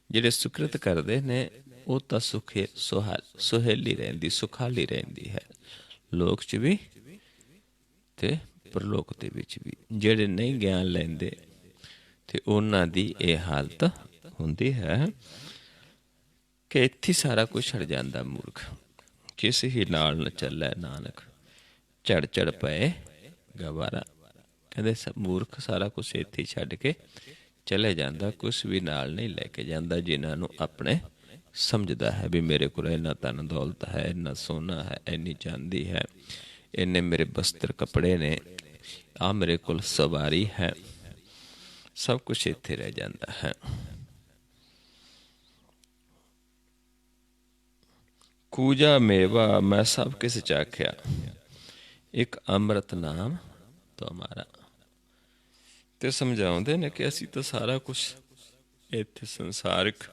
ਜਿਹੜੇ ਸੁਕਰਤ ਕਰਦੇ ਨੇ ਉਹ ਤਾਂ ਸੁਹੇਲੀ ਰਹਿੰਦੀ, ਸੁਖਾਲੀ ਰਹਿੰਦੀ ਹੈ, ਲੋਕ 'ਚ ਵੀ ਤੇ ਪਰਲੋਕ ਦੇ ਵਿੱਚ ਵੀ। ਜਿਹੜੇ ਨਹੀਂ ਗਿਆਨ ਲੈਂਦੇ ਤੇ ਉਹਨਾਂ ਦੀ ਇਹ ਹਾਲਤ ਹੁੰਦੀ ਹੈ ਕਿ ਇੱਥੇ ਸਾਰਾ ਕੁਝ ਛੱਡ ਜਾਂਦਾ ਮੂਰਖ। ਕਿਸੇ ਹੀ ਨਾਲ ਨਾ ਚੱਲੇ ਨਾਨਕ, ਝੜ ਝੜ ਪਏ ਗਵਾਰਾ। ਕਹਿੰਦੇ ਮੂਰਖ ਸਾਰਾ ਕੁਛ ਇੱਥੇ ਛੱਡ ਕੇ ਚਲੇ ਜਾਂਦਾ, ਕੁਛ ਵੀ ਨਾਲ ਨਹੀਂ ਲੈ ਕੇ ਜਾਂਦਾ। ਜਿਨ੍ਹਾਂ ਨੂੰ ਆਪਣੇ ਸਮਝਦਾ ਹੈ ਵੀ ਮੇਰੇ ਕੋਲ ਇੰਨਾ ਧਨ ਦੌਲਤ ਹੈ, ਇੰਨਾ ਸੋਨਾ ਹੈ, ਇੰਨੀ ਚਾਂਦੀ ਹੈ, ਇੰਨੇ ਮੇਰੇ ਬਸਤਰ ਕੱਪੜੇ ਨੇ, ਆ ਮੇਰੇ ਕੋਲ ਸਵਾਰੀ ਹੈ, ਸਭ ਕੁਛ ਇੱਥੇ ਰਹਿ ਜਾਂਦਾ ਹੈ। ਕੂਜਾ ਮੇਵਾ ਮੈਂ ਸਭ ਕਿਸ ਚਾਖਿਆ, ਇੱਕ ਅੰਮ੍ਰਿਤ ਨਾਮ ਤੁਹਾਰਾ। ਤੇ ਸਮਝਾਉਂਦੇ ਨੇ ਕਿ ਅਸੀਂ ਤਾਂ ਸਾਰਾ ਕੁਛ ਇੱਥੇ ਸੰਸਾਰਿਕ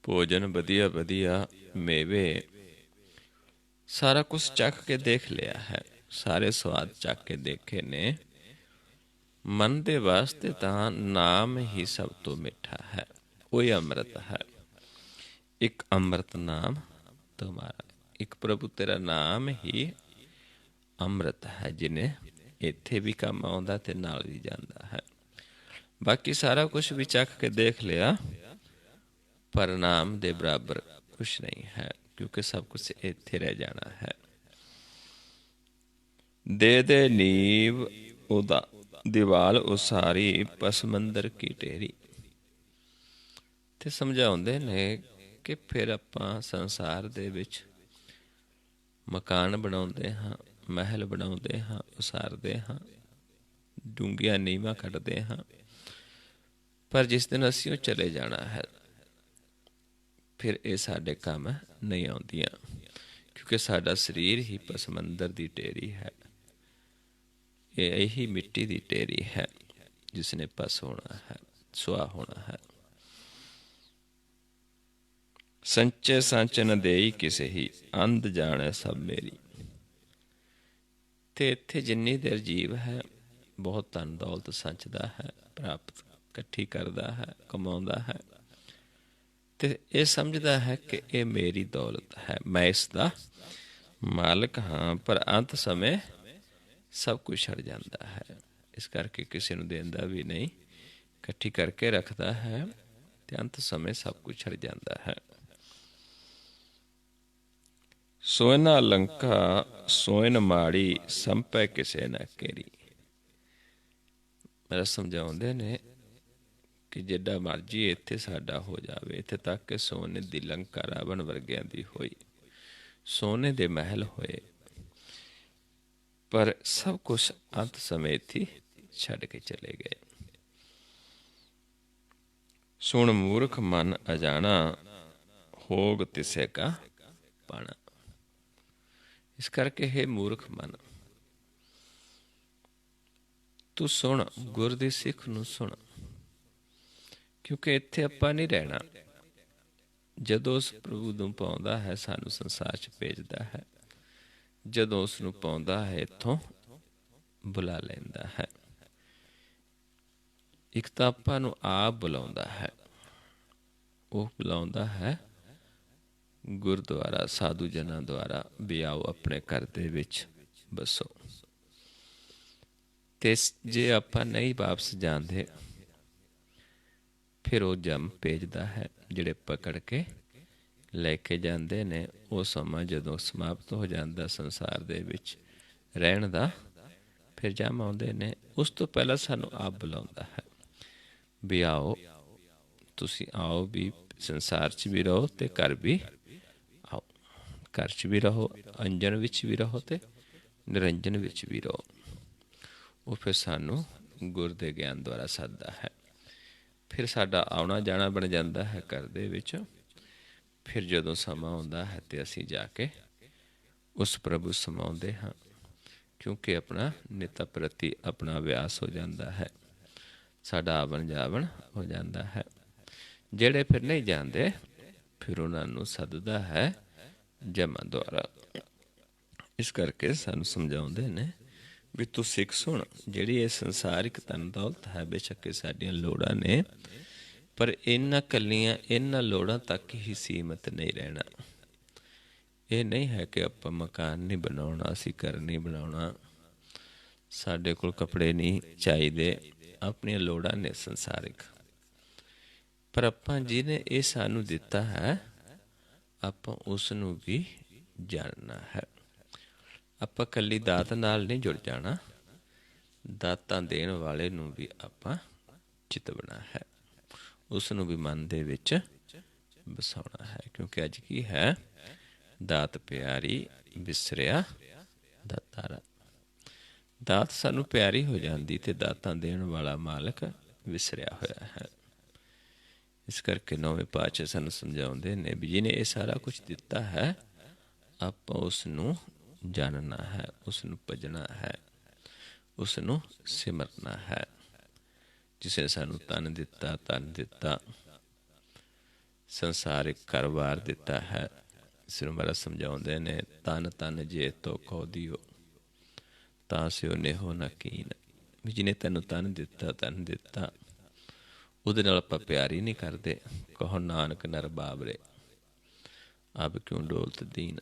ਭੋਜਨ, ਵਧੀਆ ਵਧੀਆ ਮੇਵੇ, ਸਾਰਾ ਕੁਛ ਚੱਖ ਕੇ ਦੇਖ ਲਿਆ ਹੈ, ਸਾਰੇ ਸਵਾਦ ਚੱਖ ਕੇ ਦੇਖੇ ਨੇ। ਮਨ ਦੇ ਵਾਸਤੇ ਤਾਂ ਨਾਮ ਹੀ ਸਭ ਤੋਂ ਮਿੱਠਾ ਹੈ, ਉਹੀ ਅੰਮ੍ਰਿਤ ਹੈ। ਇੱਕ ਅੰਮ੍ਰਿਤ ਨਾਮ ਤੁਹਾਰਾ, ਇੱਕ ਪ੍ਰਭੂ ਤੇਰਾ ਨਾਮ ਹੀ ਅੰਮ੍ਰਿਤ ਹੈ, ਜਿਹਨੇ ਇੱਥੇ ਵੀ ਕੰਮ ਆਉਂਦਾ ਤੇ ਨਾਲ ਵੀ ਜਾਂਦਾ ਹੈ। ਬਾਕੀ ਸਾਰਾ ਕੁਛ ਵੀ ਚੱਖ ਕੇ ਦੇਖ ਲਿਆ, ਪਰ ਨਾਮ ਦੇ ਬਰਾਬਰ ਕੁਛ ਨਹੀਂ ਹੈ, ਕਿਉਂਕਿ ਸਭ ਕੁਛ ਇੱਥੇ ਰਹਿ ਜਾਣਾ ਹੈ। ਦੇ ਦੇ ਨੀਵ ਉਹਦਾ ਦੀਵਾਲ ਉਸਾਰੀ, ਪਸਮੰਦਰ ਕੀ ਢੇਰੀ। ਤੇ ਸਮਝਾਉਂਦੇ ਨੇ ਕਿ ਫਿਰ ਆਪਾਂ ਸੰਸਾਰ ਦੇ ਵਿੱਚ ਮਕਾਨ ਬਣਾਉਂਦੇ ਹਾਂ, ਮਹਿਲ ਬਣਾਉਂਦੇ ਹਾਂ, ਉਸਾਰਦੇ ਹਾਂ, ਡੂੰਘੀਆਂ ਨੀਵਾਂ ਕੱਢਦੇ ਹਾਂ, ਪਰ ਜਿਸ ਦਿਨ ਅਸੀਂ ਉਹ ਚਲੇ ਜਾਣਾ ਹੈ, ਫਿਰ ਇਹ ਸਾਡੇ ਕੰਮ ਨਹੀਂ ਆਉਂਦੀਆਂ, ਕਿਉਂਕਿ ਸਾਡਾ ਸਰੀਰ ਹੀ ਪਸਮੰਦਰ ਦੀ ਢੇਰੀ ਹੈ। ਇਹ ਇਹੀ ਮਿੱਟੀ ਦੀ ਢੇਰੀ ਹੈ ਜਿਸ ਨੇ ਪਸ ਹੋਣਾ ਹੈ, ਸੁਆਹ ਹੋਣਾ ਹੈ। ਸੰਚੇ ਸੰਚ ਨ ਦੇਈ ਕਿਸੇ ਹੀ, ਅੰਧ ਜਾਣੇ ਸਭ ਮੇਰੀ। ਤੇ ਇੱਥੇ ਜਿੰਨੀ ਦੇਰ ਜੀਵ ਹੈ, ਬਹੁਤ ਧਨ ਦੌਲਤ ਸੰਚਦਾ ਹੈ, ਪ੍ਰਾਪਤ ਇਕੱਠੀ ਕਰਦਾ ਹੈ, ਕਮਾਉਂਦਾ ਹੈ, ਤੇ ਇਹ ਸਮਝਦਾ ਹੈ ਕਿ ਇਹ ਮੇਰੀ ਦੌਲਤ ਹੈ, ਮੈਂ ਇਸ ਦਾ ਮਾਲਕ ਹਾਂ। ਪਰ ਅੰਤ ਸਮੇਂ ਸਭ ਕੁਝ ਛੱਡ ਜਾਂਦਾ ਹੈ, ਇਸ ਕਰਕੇ ਕਿਸੇ ਨੂੰ ਦੇਂਦਾ ਵੀ ਨਹੀਂ, ਇਕੱਠੀ ਕਰਕੇ ਰੱਖਦਾ ਹੈ, ਤੇ ਅੰਤ ਸਮੇਂ ਸਭ ਕੁਝ ਛੱਡ ਜਾਂਦਾ ਹੈ। ਸੋਇਨਾ ਲੰਕਾ ਸੋਇਨ ਮਾੜੀ, ਸੰਪੈ ਕਿਸੇ ਨਾ ਕੇਰੀ। ਮੇਰਾ ਸਮਝਾਉਂਦੇ ਨੇ ਕਿ ਜਿੱਡਾ ਮਰਜੀ ਇੱਥੇ ਸਾਡਾ ਹੋ ਜਾਵੇ, ਇੱਥੇ ਤੱਕ ਕਿ ਸੋਨੇ ਦੀ ਲੰਕਾ ਰਾਵਣ ਵਰਗਿਆਂ ਦੀ ਹੋਈ, ਸੋਨੇ ਦੇ ਮਹਿਲ ਹੋਏ, ਪਰ ਸਭ ਕੁਛ ਅੰਤ ਸਮੇਂ ਇੱਥੇ ਛੱਡ ਕੇ ਚਲੇ ਗਏ। ਸੁਣ ਮੂਰਖ ਮਨ ਅਜਾਣਾ, ਹੋਗ ਤਿਸੇ ਕਾ ਪਾਣਾ। ਇਸ ਕਰਕੇ ਹੈ ਮੂਰਖ ਮਨ, ਤੂੰ ਸੁਣ, ਗੁਰ ਦੀ ਸਿੱਖ ਨੂੰ ਸੁਣ, ਕਿਉਂਕਿ ਇੱਥੇ ਆਪਾਂ ਨਹੀਂ ਰਹਿਣਾ। ਜਦੋਂ ਉਸ ਪ੍ਰਭੂ ਨੂੰ ਪਾਉਂਦਾ ਹੈ, ਸਾਨੂੰ ਸੰਸਾਰ 'ਚ ਭੇਜਦਾ ਹੈ, ਜਦੋਂ ਉਸ ਨੂੰ ਪਾਉਂਦਾ ਹੈ, ਇੱਥੋਂ ਬੁਲਾ ਲੈਂਦਾ ਹੈ। ਇੱਕ ਤਾਂ ਆਪਾਂ ਨੂੰ ਆਪ ਬੁਲਾਉਂਦਾ ਹੈ, ਉਹ ਬੁਲਾਉਂਦਾ ਹੈ ਗੁਰਦੁਆਰਾ ਸਾਧੂ ਜਨਾਂ ਦੁਆਰਾ, ਵੀ ਆਓ ਆਪਣੇ ਘਰ ਦੇ ਵਿੱਚ ਬਸੋ। ਤੇ ਜੇ ਆਪਾਂ ਨਹੀਂ ਵਾਪਸ ਜਾਂਦੇ, ਫਿਰ ਉਹ ਜਮ ਭੇਜਦਾ ਹੈ, ਜਿਹੜੇ ਪਕੜ ਕੇ ਲੈ ਕੇ ਜਾਂਦੇ ਨੇ। ਉਹ ਸਮਾਂ ਜਦੋਂ ਸਮਾਪਤ ਹੋ ਜਾਂਦਾ ਸੰਸਾਰ ਦੇ ਵਿੱਚ ਰਹਿਣ ਦਾ, ਫਿਰ ਜਮ ਆਉਂਦੇ ਨੇ। ਉਸ ਤੋਂ ਪਹਿਲਾਂ ਸਾਨੂੰ ਆਪ ਬੁਲਾਉਂਦਾ ਹੈ ਵੀ ਆਓ, ਤੁਸੀਂ ਆਓ, ਵੀ ਸੰਸਾਰ 'ਚ ਵੀ ਰਹੋ ਤੇ ਘਰ ਵੀ ਆਓ, ਘਰ 'ਚ ਵੀ ਰਹੋ, ਅੰਜਨ ਵਿੱਚ ਵੀ ਰਹੋ ਤੇ ਨਿਰੰਜਨ ਵਿੱਚ ਵੀ ਰਹੋ। ਉਹ ਫਿਰ ਸਾਨੂੰ ਗੁਰ ਦੇ ਗਿਆਨ ਦੁਆਰਾ ਸੱਦਦਾ ਹੈ। ਫਿਰ ਸਾਡਾ ਆਉਣਾ ਜਾਣਾ ਬਣ ਜਾਂਦਾ ਹੈ ਘਰ ਦੇ ਵਿੱਚ। ਫਿਰ ਜਦੋਂ ਸਮਾਂ ਆਉਂਦਾ ਹੈ ਤੇ ਅਸੀਂ ਜਾ ਕੇ ਉਸ ਪ੍ਰਭੂ ਸਮਾਉਂਦੇ ਹਾਂ, ਕਿਉਂਕਿ ਆਪਣਾ ਨਿਤ ਪ੍ਰਤੀ ਆਪਣਾ ਅਭਿਆਸ ਹੋ ਜਾਂਦਾ ਹੈ, ਸਾਡਾ ਆਵਣ ਜਾਵਣ ਹੋ ਜਾਂਦਾ ਹੈ। ਜਿਹੜੇ ਫਿਰ ਨਹੀਂ ਜਾਂਦੇ, ਫਿਰ ਉਹਨਾਂ ਨੂੰ ਸੱਦਦਾ ਹੈ ਜਮਾਂ ਦੁਆਰਾ। ਇਸ ਕਰਕੇ ਸਾਨੂੰ ਸਮਝਾਉਂਦੇ ਨੇ ਵੀ ਤੂੰ ਸਿੱਖ ਸੁਣ, ਜਿਹੜੀ ਇਹ ਸੰਸਾਰਿਕ ਧਨ ਦੌਲਤ ਹੈ, ਬੇਸ਼ੱਕ ਇਹ ਸਾਡੀਆਂ ਲੋੜਾਂ ਨੇ, ਪਰ ਇਹਨਾਂ ਲੋੜਾਂ ਤੱਕ ਹੀ ਸੀਮਤ ਨਹੀਂ ਰਹਿਣਾ। ਇਹ ਨਹੀਂ ਹੈ ਕਿ ਆਪਾਂ ਮਕਾਨ ਨਹੀਂ ਬਣਾਉਣਾ, ਅਸੀਂ ਘਰ ਨਹੀਂ ਬਣਾਉਣਾ, ਸਾਡੇ ਕੋਲ ਕੱਪੜੇ ਨਹੀਂ ਚਾਹੀਦੇ, ਆਪਣੀਆਂ ਲੋੜਾਂ ਨੇ ਸੰਸਾਰਿਕ। ਪਰ ਆਪਾਂ ਜਿਹਨੇ ਇਹ ਸਾਨੂੰ ਦਿੱਤਾ ਹੈ, ਆਪਾਂ ਉਸ ਨੂੰ ਵੀ ਜਾਣਨਾ ਹੈ। ਆਪਾਂ ਇਕੱਲੀ ਦਾਤ ਨਾਲ ਨਹੀਂ ਜੁੜ ਜਾਣਾ, ਦਾਤਾਂ ਦੇਣ ਵਾਲੇ ਨੂੰ ਵੀ ਆਪਾਂ ਚਿਤਵਣਾ ਹੈ, ਉਸ ਨੂੰ ਵੀ ਮਨ ਦੇ ਵਿੱਚ ਵਸਾਉਣਾ ਹੈ। ਕਿਉਂਕਿ ਅੱਜ ਕੀ ਹੈ, ਦਾਤ ਪਿਆਰੀ ਵਿਸਰਿਆ ਦਾਤਾਰਾ। ਦਾਤ ਸਾਨੂੰ ਪਿਆਰੀ ਹੋ ਜਾਂਦੀ ਤੇ ਦਾਤਾਂ ਦੇਣ ਵਾਲਾ ਮਾਲਕ ਵਿਸਰਿਆ ਹੋਇਆ ਹੈ। ਇਸ ਕਰਕੇ ਨੌਵੇਂ ਪਾਤਸ਼ਾਹ ਸਾਨੂੰ ਸਮਝਾਉਂਦੇ ਨੇ ਵੀ ਜਿਹਨੇ ਇਹ ਸਾਰਾ ਕੁਛ ਦਿੱਤਾ ਹੈ, ਆਪਾਂ ਉਸ ਨੂੰ ਜਾਣਨਾ ਹੈ, ਉਸ ਨੂੰ ਭਜਣਾ ਹੈ, ਉਸ ਨੂੰ ਸਿਮਰਨਾ ਹੈ। ਜਿਸ ਨੇ ਸਾਨੂੰ ਤਨ ਦਿੱਤਾ, ਸੰਸਾਰਿਕ ਘਰ-ਬਾਰ ਦਿੱਤਾ ਹੈ। ਇਸ ਨੂੰ ਮਹਾਰਾਜ ਸਮਝਾਉਂਦੇ ਨੇ, ਤਨ ਜੇ ਤੋ ਖੋ ਦਿਓ ਤਾਂ ਸਿਓ ਨੇਹੋ ਨਾ ਕੀਨ। ਵੀ ਜਿਹਨੇ ਤੈਨੂੰ ਤਨ ਦਿੱਤਾ, ਉਹਦੇ ਨਾਲ ਆਪਾਂ ਪਿਆਰ ਹੀ ਨਹੀਂ ਕਰਦੇ। ਕਹੋ ਨਾਨਕ ਨਰ ਬਾਬਰੇ ਅਬ ਕਿਉਂ ਡੋਲਤ ਦੀਨ।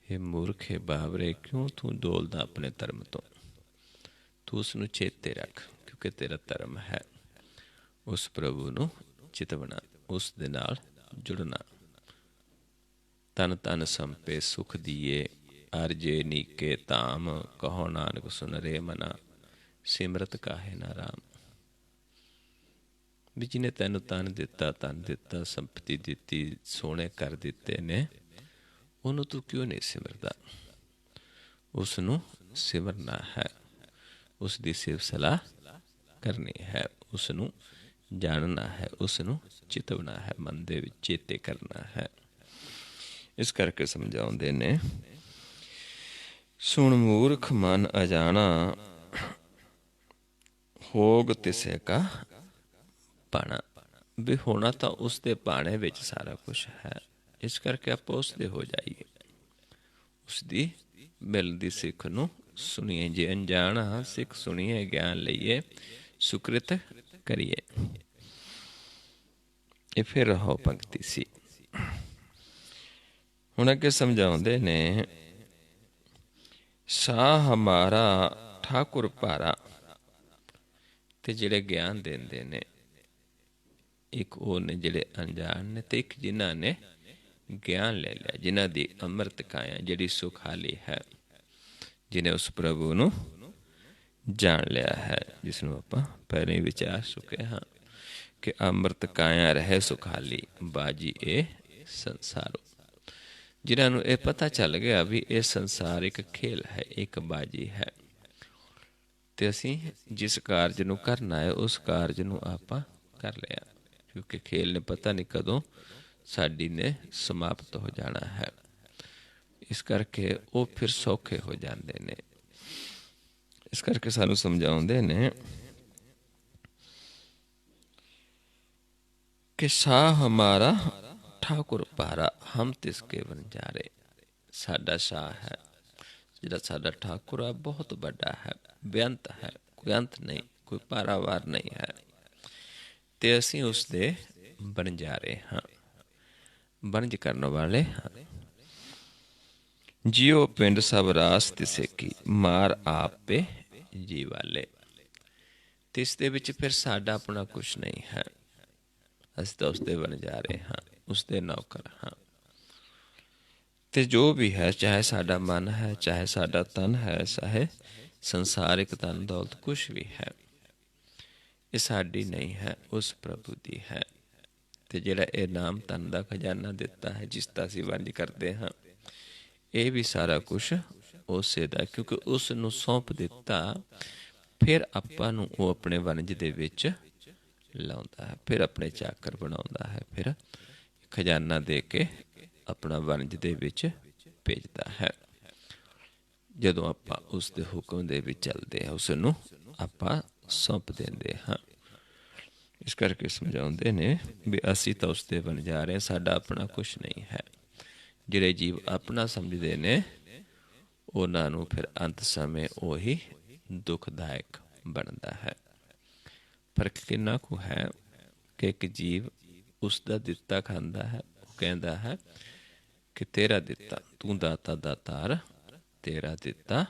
ਇਹ ਮੂਰਖੇ ਬਾਬਰੇ, ਕਿਉਂ ਤੂੰ ਡੋਲਦਾ ਆਪਣੇ ਧਰਮ ਤੋਂ। ਤੂੰ ਉਸ ਨੂੰ ਚੇਤੇ ਰੱਖ, ਕਿਉਂਕਿ ਤੇਰਾ ਧਰਮ ਹੈ ਉਸ ਪ੍ਰਭੂ ਨੂੰ ਚਿਤਵਣਾ, ਉਸ ਦੇ ਨਾਲ ਜੁੜਨਾ। ਤਨ ਸੰਪੇ ਸੁਖ ਦੀਏ, ਅਰਜੇ ਨੀਕੇ ਧਾਮ। ਕਹੋ ਨਾਨਕ ਸੁਨ ਰੇ ਮਨਾ, ਸਿਮਰਤ ਕਾਹੇ ਨਾ ਰਾਮ। ਵੀ ਜਿਹਨੇ ਤੈਨੂੰ ਤਨ ਦਿੱਤਾ, ਸੰਪਤੀ ਦਿੱਤੀ, ਸੋਹਣੇ ਕਰ ਦਿੱਤੇ ਨੇ, ਉਹਨੂੰ ਤੂੰ ਕਿਉਂ ਨਹੀਂ ਸਿਮਰਦਾ। ਉਸ ਨੂੰ ਸਿਮਰਨਾ ਹੈ, ਉਸ ਦੀ ਸਿਫਤ ਸਲਾਹ ਕਰਨੀ ਹੈ, ਉਸ ਨੂੰ ਜਾਣਨਾ ਹੈ, ਉਸ ਨੂੰ ਚਿਤਵਣਾ ਹੈ, ਮਨ ਦੇ ਵਿੱਚ ਚੇਤੇ ਕਰਨਾ ਹੈ। ਇਸ ਕਰਕੇ ਸਮਝਾਉਂਦੇ ਨੇ, ਸੁਣ ਮੂਰਖ ਮਨ ਅਜਾਣਾ, ਹੋਗ ਤਿਸੇ ਕਾ ਪਾਣਾ। ਵੀ ਹੋਣਾ ਤਾਂ ਉਸ ਦੇ ਬਾਣੇ ਵਿੱਚ ਸਾਰਾ ਕੁਛ ਹੈ। ਇਸ ਕਰਕੇ ਆਪਾਂ ਉਸ ਦੇ ਹੋ ਜਾਈਏ, ਉਸ ਦੀ ਮਿਲਦੀ ਸਿੱਖ ਨੂੰ ਸੁਣੀਏ। ਜੇ ਅਣਜਾਣਾ ਸਿੱਖ ਸੁਣੀਏ, ਗਿਆਨ ਲਈਏ, ਸੁਕ੍ਰਿਤ ਕਰੀਏ। ਇਹ ਫਿਰ ਰਹੋ ਪੰਕਤੀ ਸੀ। ਹੁਣ ਅੱਗੇ ਸਮਝਾਉਂਦੇ ਨੇ, ਸਾਹ ਹਮਾਰਾ ਠਾਕੁਰ ਭਾਰਾ। ਤੇ ਜਿਹੜੇ ਗਿਆਨ ਦਿੰਦੇ ਨੇ, ਇੱਕ ਉਹ ਨੇ ਜਿਹੜੇ ਅਣਜਾਣ ਨੇ, ਤੇ ਇੱਕ ਜਿਨ੍ਹਾਂ ਨੇ ਗਿਆਨ ਲੈ ਲਿਆ, ਜਿਨ੍ਹਾਂ ਦੀ ਅੰਮ੍ਰਿਤ ਕਾਇਆ ਜਿਹੜੀ ਸੁਖਾਲੀ ਹੈ, ਜਿਹਨੇ ਉਸ ਪ੍ਰਭੂ ਨੂੰ ਜਾਣ ਲਿਆ ਹੈ, ਜਿਸ ਨੂੰ ਆਪਾਂ ਪਹਿਲਾਂ ਹੀ ਵਿਚਾਰ ਚੁੱਕੇ ਹਾਂ ਕਿ ਅੰਮ੍ਰਿਤ ਕਾਇਆ ਰਹੇ ਸੁਖਾਲੀ, ਬਾਜੀ ਇਹ ਸੰਸਾਰੋ। ਜਿਨ੍ਹਾਂ ਨੂੰ ਇਹ ਪਤਾ ਚੱਲ ਗਿਆ ਵੀ ਇਹ ਸੰਸਾਰ ਇੱਕ ਖੇਲ ਹੈ, ਇੱਕ ਬਾਜੀ ਹੈ, ਤੇ ਅਸੀਂ ਜਿਸ ਕਾਰਜ ਨੂੰ ਕਰਨਾ ਹੈ ਉਸ ਕਾਰਜ ਨੂੰ ਆਪਾਂ ਕਰ ਲਿਆ। ਕਿਉਂਕਿ ਖੇਲ ਨੇ ਪਤਾ ਨਹੀਂ ਕਦੋਂ ਸਾਡੀ ਨੇ ਸਮਾਪਤ ਹੋ ਜਾਣਾ ਹੈ। ਇਸ ਕਰਕੇ ਉਹ ਫਿਰ ਸੌਖੇ ਹੋ ਜਾਂਦੇ ਨੇ। ਇਸ ਕਰਕੇ ਸਾਨੂੰ ਸਮਝਾਉਂਦੇ ਨੇ ਕਿ ਸ਼ਾਹ ਹਮਾਰਾ ਠਾਕੁਰ ਭਾਰਾ, ਹਮ ਤਿਸਕੇ ਵਣਜਾਰੇ। ਸਾਡਾ ਸ਼ਾਹ ਹੈ, ਜਿਹੜਾ ਸਾਡਾ ਠਾਕੁਰ ਆ, ਬਹੁਤ ਵੱਡਾ ਹੈ, ਬੇਅੰਤ ਹੈ, ਕੋਈ ਅੰਤ ਨਹੀਂ, ਕੋਈ ਪਾਰਾਵਾਰ ਨਹੀਂ ਹੈ, ਤੇ ਅਸੀਂ ਉਸ ਦੇ ਵਣਜਾਰੇ ਹਾਂ, ਵਣਜ ਕਰਨ ਵਾਲੇ ਹਾਂ। ਜਿਉ ਪਿੰਡ ਸਭ ਰਾਸ ਤਿਸੇ ਕੀ, ਮਾਰ ਆਪੇ ਜੀ ਵਾਲੇ। ਤੇ ਇਸ ਦੇ ਵਿੱਚ ਫਿਰ ਸਾਡਾ ਆਪਣਾ ਕੁਛ ਨਹੀਂ ਹੈ, ਅਸੀਂ ਤਾਂ ਉਸ ਦੇ ਵਣਜਾਰੇ ਹਾਂ, ਉਸ ਦੇ ਨੌਕਰ ਹਾਂ। ਤੇ ਜੋ ਵੀ ਹੈ, ਚਾਹੇ ਸਾਡਾ ਮਨ ਹੈ, ਚਾਹੇ ਸਾਡਾ ਤਨ ਹੈ, ਚਾਹੇ ਸੰਸਾਰਿਕ ਧਨ ਦੌਲਤ ਕੁਛ ਵੀ ਹੈ, ਇਹ ਸਾਡੀ ਨਹੀਂ ਹੈ, ਉਸ ਪ੍ਰਭੂ ਦੀ ਹੈ। ਤੇ ਜਿਹੜਾ ਇਹ ਨਾਮ ਧਨ ਦਾ ਖਜ਼ਾਨਾ ਦਿੱਤਾ ਹੈ, ਜਿਸ ਦਾ ਅਸੀਂ ਵੰਜ ਕਰਦੇ ਹਾਂ, ਇਹ ਵੀ ਸਾਰਾ ਕੁਛ ਉਸੇ ਦਾ, ਕਿਉਂਕਿ ਉਸ ਨੂੰ ਸੌਂਪ ਦਿੱਤਾ। ਫਿਰ ਆਪਾਂ ਨੂੰ ਉਹ ਆਪਣੇ ਵਣਜ ਦੇ ਵਿੱਚ ਲਾਉਂਦਾ ਹੈ, ਫਿਰ ਆਪਣੇ ਚਾਕਰ ਬਣਾਉਂਦਾ ਹੈ, ਫਿਰ ਖਜ਼ਾਨਾ ਦੇ ਕੇ ਆਪਣਾ ਵਣਜ ਦੇ ਵਿੱਚ ਭੇਜਦਾ ਹੈ। ਜਦੋਂ ਆਪਾਂ ਉਸ ਦੇ ਹੁਕਮ ਦੇ ਵਿੱਚ ਚੱਲਦੇ ਹਾਂ, ਉਸ ਨੂੰ ਆਪਾਂ ਸੌਂਪ ਦਿੰਦੇ ਹਾਂ। ਇਸ ਕਰਕੇ ਸਮਝਾਉਂਦੇ ਨੇ ਵੀ ਅਸੀਂ ਤਾਂ ਉਸਦੇ ਬਣ ਜਾ ਰਹੇ, ਸਾਡਾ ਆਪਣਾ ਕੁਛ ਨਹੀਂ ਹੈ। ਜਿਹੜੇ ਜੀਵ ਆਪਣਾ ਸਮਝਦੇ ਨੇ ਉਹਨਾਂ ਨੂੰ ਫਿਰ ਅੰਤ ਸਮੇਂ ਉਹੀ ਦੁਖਦਾਇਕ ਬਣਦਾ ਹੈ। ਫਰਕ ਕਿੰਨਾ ਕੁ ਹੈ ਕਿ ਇੱਕ ਜੀਵ ਉਸ ਦਾ ਦਿੱਤਾ ਖਾਂਦਾ ਹੈ, ਉਹ ਕਹਿੰਦਾ ਹੈ ਕਿ ਤੇਰਾ ਦਿੱਤਾ, ਤੂੰ ਦਾਤਾ ਦਾਤਾਰ, ਤੇਰਾ ਦਿੱਤਾ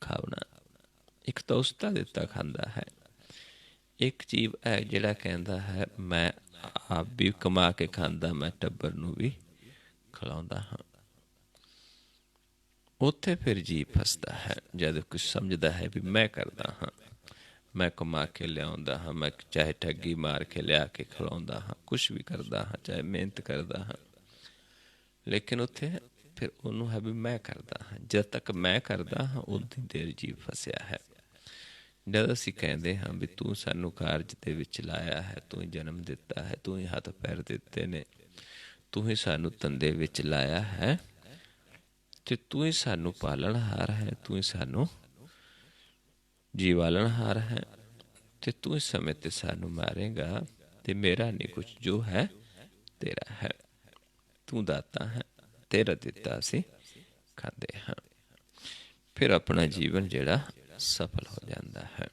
ਖਾਵਣਾ। ਇੱਕ ਤਾਂ ਉਸ ਦਾ ਦਿੱਤਾ ਖਾਂਦਾ ਹੈ। ਇੱਕ ਜੀਵ ਹੈ ਜਿਹੜਾ ਕਹਿੰਦਾ ਹੈ ਮੈਂ ਆਪ ਵੀ ਕਮਾ ਕੇ ਖਾਂਦਾ, ਮੈਂ ਟੱਬਰ ਨੂੰ ਵੀ ਖਿਲਾਉਂਦਾ ਹਾਂ। ਉੱਥੇ ਫਿਰ ਜੀਵ ਫਸਦਾ ਹੈ ਜਦ ਕੁਛ ਸਮਝਦਾ ਹੈ ਵੀ ਮੈਂ ਕਰਦਾ ਹਾਂ, ਮੈਂ ਕਮਾ ਕੇ ਲਿਆਉਂਦਾ ਹਾਂ, ਮੈਂ ਚਾਹੇ ਠੱਗੀ ਮਾਰ ਕੇ ਲਿਆ ਕੇ ਖਿਲਾਉਂਦਾ ਹਾਂ, ਕੁਛ ਵੀ ਕਰਦਾ ਹਾਂ, ਚਾਹੇ ਮਿਹਨਤ ਕਰਦਾ ਹਾਂ। ਲੇਕਿਨ ਉੱਥੇ ਫਿਰ ਉਹਨੂੰ ਹੈ ਵੀ ਮੈਂ ਕਰਦਾ ਹਾਂ। ਜਦ ਤੱਕ ਮੈਂ ਕਰਦਾ ਹਾਂ ਉਨੀ ਦੇਰ ਜੀਵ ਫਸਿਆ ਹੈ। ਜਦ ਅਸੀਂ ਕਹਿੰਦੇ ਹਾਂ ਵੀ ਤੂੰ ਸਾਨੂੰ ਕਾਰਜ ਦੇ ਵਿੱਚ ਲਾਇਆ ਹੈ, ਤੂੰ ਹੀ ਜਨਮ ਦਿੱਤਾ ਹੈ, ਤੂੰ ਹੀ ਹੱਥ ਪੈਰ ਦਿੱਤੇ ਨੇ, ਤੂੰ ਹੀ ਸਾਨੂੰ ਧੰਦੇ ਵਿੱਚ ਲਾਇਆ ਹੈ ਅਤੇ ਤੂੰ ਹੀ ਸਾਨੂੰ ਪਾਲਣਹਾਰ ਹੈ, ਤੂੰ ਹੀ ਸਾਨੂੰ ਜੀਵਾਲਣਹਾਰ ਹੈ ਅਤੇ ਤੂੰ ਇਸ ਸਮੇਂ 'ਤੇ ਸਾਨੂੰ ਮਾਰੇਗਾ ਅਤੇ ਮੇਰਾ ਨਹੀਂ ਕੁਛ, ਜੋ ਹੈ ਤੇਰਾ ਹੈ। ਤੂੰ ਦਾਤਾ ਹੈ, ਤੇਰਾ ਦਿੱਤਾ ਅਸੀਂ ਖਾਂਦੇ ਹਾਂ। ਫਿਰ ਆਪਣਾ ਜੀਵਨ ਜਿਹੜਾ ਸਫਲ ਹੋ ਜਾਂਦਾ ਹੈ।